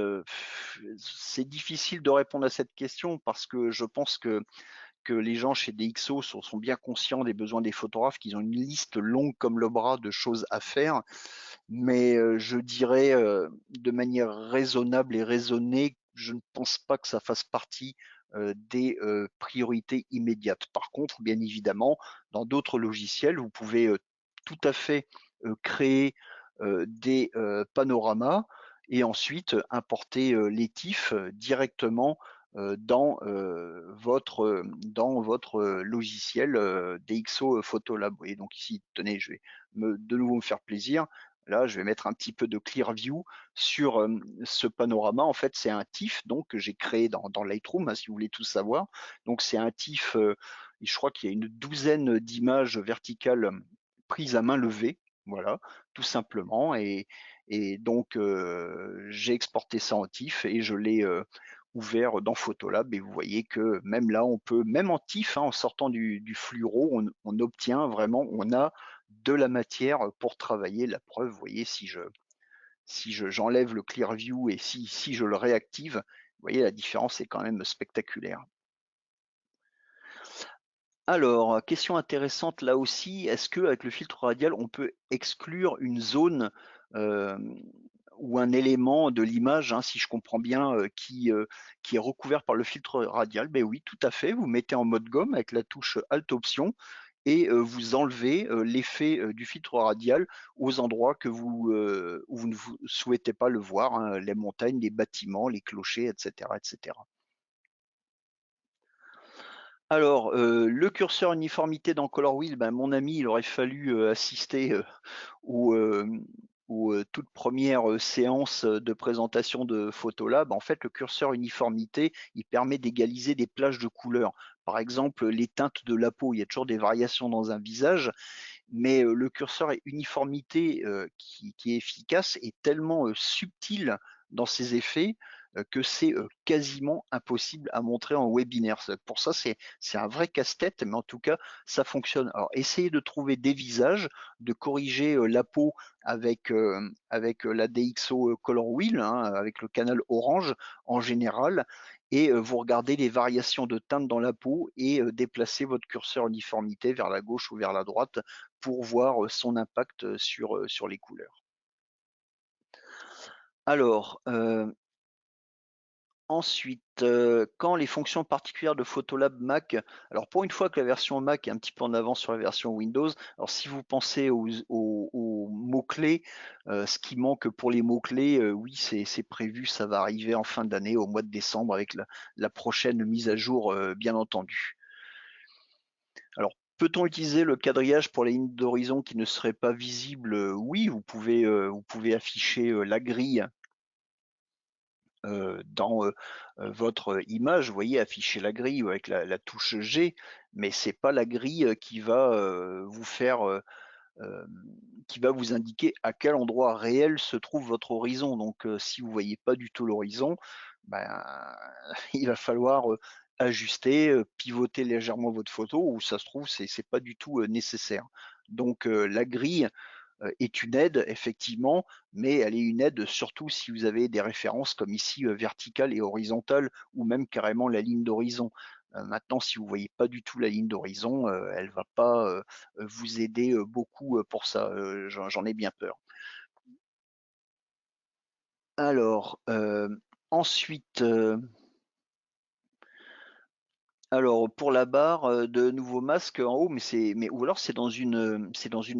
C'est difficile de répondre à cette question parce que je pense que les gens chez DxO sont bien conscients des besoins des photographes, qu'ils ont une liste longue comme le bras de choses à faire. Mais, je dirais, de manière raisonnable et raisonnée, je ne pense pas que ça fasse partie, des, priorités immédiates. Par contre, bien évidemment, dans d'autres logiciels, vous pouvez, tout à fait, créer, des, panoramas et ensuite, importer, les TIFF, directement, dans votre logiciel, DxO, Photolab. Vous voyez? Donc ici, tenez, je vais de nouveau me faire plaisir. Là, je vais mettre un petit peu de Clearview sur, ce panorama. En fait, c'est un TIFF donc que j'ai créé dans Lightroom, hein, si vous voulez tout savoir. Donc c'est un TIFF, et je crois qu'il y a une douzaine d'images verticales, prises à main levée, voilà, tout simplement et donc j'ai exporté ça en TIFF et je l'ai, ouvert dans Photolab et vous voyez que même là, on peut même en TIFF, hein, en sortant du fluoro, on obtient vraiment on a de la matière pour travailler. La preuve, vous voyez, si j'enlève le Clearview et si je le réactive, vous voyez la différence est quand même spectaculaire. Alors, question intéressante là aussi, est-ce qu'avec le filtre radial, on peut exclure une zone, hem, ou un élément de l'image, hein, si je comprends bien, qui est recouvert par le filtre radial? Ben oui, tout à fait, vous mettez en mode gomme avec la touche Alt Option et vous enlevez, l'effet, du filtre radial aux endroits où vous ne souhaitez pas le voir, hein, les montagnes, les bâtiments, les clochers et cetera et cetera. Alors, le curseur uniformité dans Color Wheel, ben, mon ami, il aurait fallu, assister, aux, toutes premières, séances, de présentation de Photolab. En fait, le curseur uniformité, il permet d'égaliser des plages de couleurs. Par exemple, les teintes de la peau, il y a toujours des variations dans un visage, mais le curseur et uniformité, qui est efficace est tellement, subtil dans ses effets, que c'est, quasiment impossible à montrer en webinaire. C'est pour ça, c'est un vrai casse-tête, mais en tout cas, ça fonctionne. Alors essayez de trouver des visages, de corriger, la peau avec la DxO, Color Wheel, hein, avec le canal orange en général et vous regardez les variations de teinte dans la peau et déplacez votre curseur uniformité vers la gauche ou vers la droite pour voir, son impact, sur les couleurs. Alors, ensuite, quand les fonctions particulières de Photolab Mac alors pour une fois que la version Mac est un petit peu en avance sur la version Windows, alors si vous pensez aux mots-clés, ce qui manque pour les mots-clés, oui, c'est prévu, ça va arriver en fin d'année, au mois de décembre avec la prochaine mise à jour, bien entendu. Alors, peut-on utiliser le quadrillage pour les lignes d'horizon qui ne seraient pas visibles? Oui, vous pouvez afficher, la grille, dans, votre image. Vous voyez, afficher la grille avec la touche G, mais c'est pas la grille, hem, qui va vous indiquer à quel endroit réel se trouve votre horizon. Donc, si vous voyez pas du tout l'horizon, ben, il va falloir, ajuster, pivoter légèrement votre photo ou ça se trouve, c'est pas du tout, nécessaire. Donc, la grille, est une aide effectivement, mais elle est une aide surtout si vous avez des références comme ici, verticales et horizontales ou même carrément la ligne d'horizon. Maintenant si vous voyez pas du tout la ligne d'horizon, elle va pas, vous aider, beaucoup, pour ça, j'en ai bien peur. Alors, ensuite, alors pour la barre, de nouveaux masques en haut, mais ou alors c'est dans une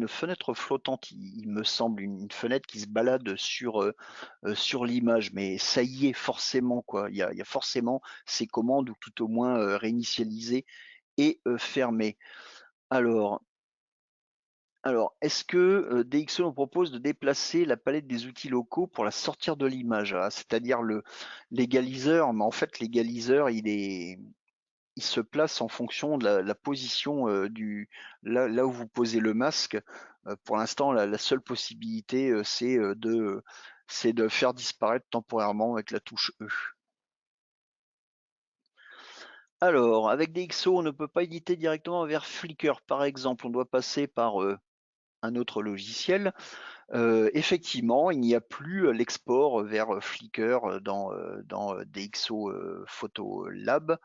fenêtre flottante, il me semble, une fenêtre qui se balade sur l'image, mais ça y est forcément quoi. Il y a forcément ces commandes ou tout au moins, réinitialiser et fermer. Alors est-ce que, DxO nous propose de déplacer la palette des outils locaux pour la sortir de l'image? Ah, c'est-à-dire l'égaliseur, mais en fait l'égaliseur il se place en fonction de la position, là où vous posez le masque. Pour l'instant, la seule possibilité, c'est de faire disparaître temporairement avec la touche E. Alors, avec DxO, on ne peut pas éditer directement vers Flickr, par exemple, on doit passer par, un autre logiciel. Effectivement, il n'y a plus, l'export vers, Flickr, dans DxO, Photolab.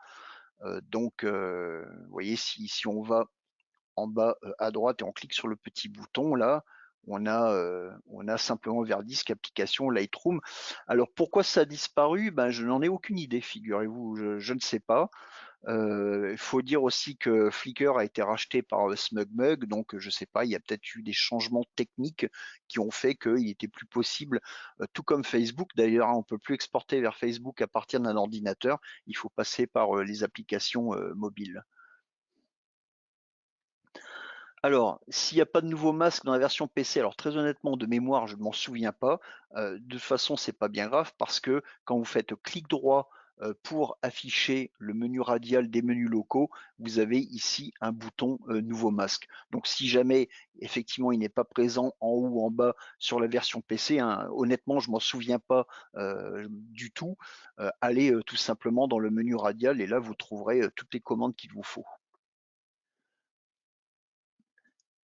Donc, vous voyez, si on va en bas, à droite et on clique sur le petit bouton là, on a simplement Verdisk Application Lightroom. Alors pourquoi ça a disparu? Ben, je n'en ai aucune idée, figurez-vous, je ne sais pas. Il faut dire aussi que Flickr a été racheté par, SmugMug, donc je ne sais pas, il y a peut-être eu des changements techniques qui ont fait qu'il était plus possible, tout comme Facebook d'ailleurs, hein, on peut plus exporter vers Facebook à partir d'un ordinateur, il faut passer par, les applications, mobiles. Alors, s'il n'y a pas de nouveau masque dans la version PC, alors très honnêtement, de mémoire, je ne m'en souviens pas. De toute façon, c'est pas bien grave parce que quand vous faites clic droit, pour afficher le menu radial des menus locaux, vous avez ici un bouton, nouveau masque. Donc si jamais effectivement il n'est pas présent en haut ou en bas sur la version PC, hein, honnêtement, je m'en souviens pas, du tout, allez, tout simplement dans le menu radial et là vous trouverez, toutes les commandes qu'il vous faut.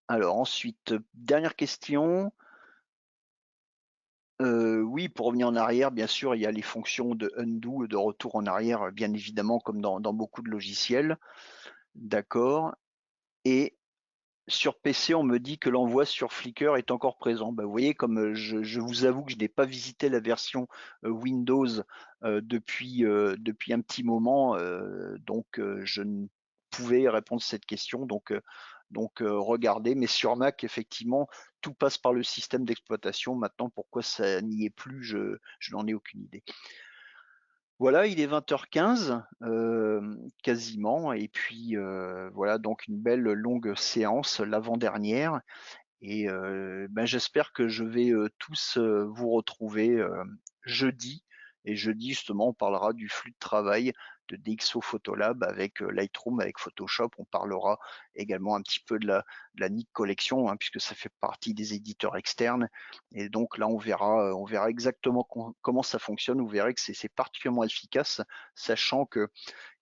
Alors ensuite, dernière question. Oui, pour revenir en arrière, bien sûr, il y a les fonctions de undo, de retour en arrière, bien évidemment, comme dans beaucoup de logiciels. D'accord. et sur PC, on me dit que l'envoi sur Flickr est encore présent. Bah, vous voyez comme, je vous avoue que je n'ai pas visité la version, Windows, depuis un petit moment, donc je ne pouvais répondre à cette question regardez. Mais sur Mac, effectivement, tout passe par le système d'exploitation. Maintenant, pourquoi ça n'y est plus, je n'en ai aucune idée. Voilà, il est 20h15, quasiment, et puis, voilà donc une belle longue séance, l'avant-dernière, et j'espère que je vais, tous, vous retrouver, jeudi. Et jeudi, justement, on parlera du flux de travail de DxO Photolab avec, Lightroom, avec Photoshop. On parlera également un petit peu de la Nik Collection, hein, puisque ça fait partie des éditeurs externes. Et donc là, on verra exactement comment ça fonctionne. Vous verrez que c'est particulièrement efficace, sachant que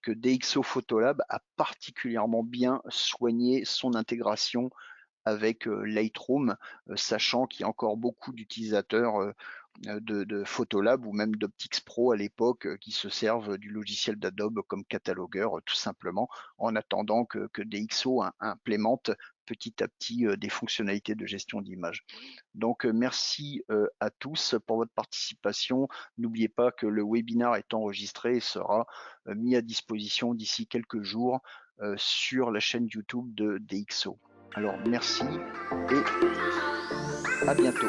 DxO Photolab a particulièrement bien soigné son intégration avec, Lightroom, sachant qu'il y a encore beaucoup d'utilisateurs, de Photolab ou même d'Optix Pro à l'époque, qui se servent du logiciel d'Adobe comme catalogueur, tout simplement, en attendant que DxO implémente petit à petit, des fonctionnalités de gestion d'image. Donc, merci, à tous pour votre participation. N'oubliez pas que le webinaire est enregistré et sera, mis à disposition d'ici quelques jours, sur la chaîne YouTube de DxO. Alors merci et à bientôt.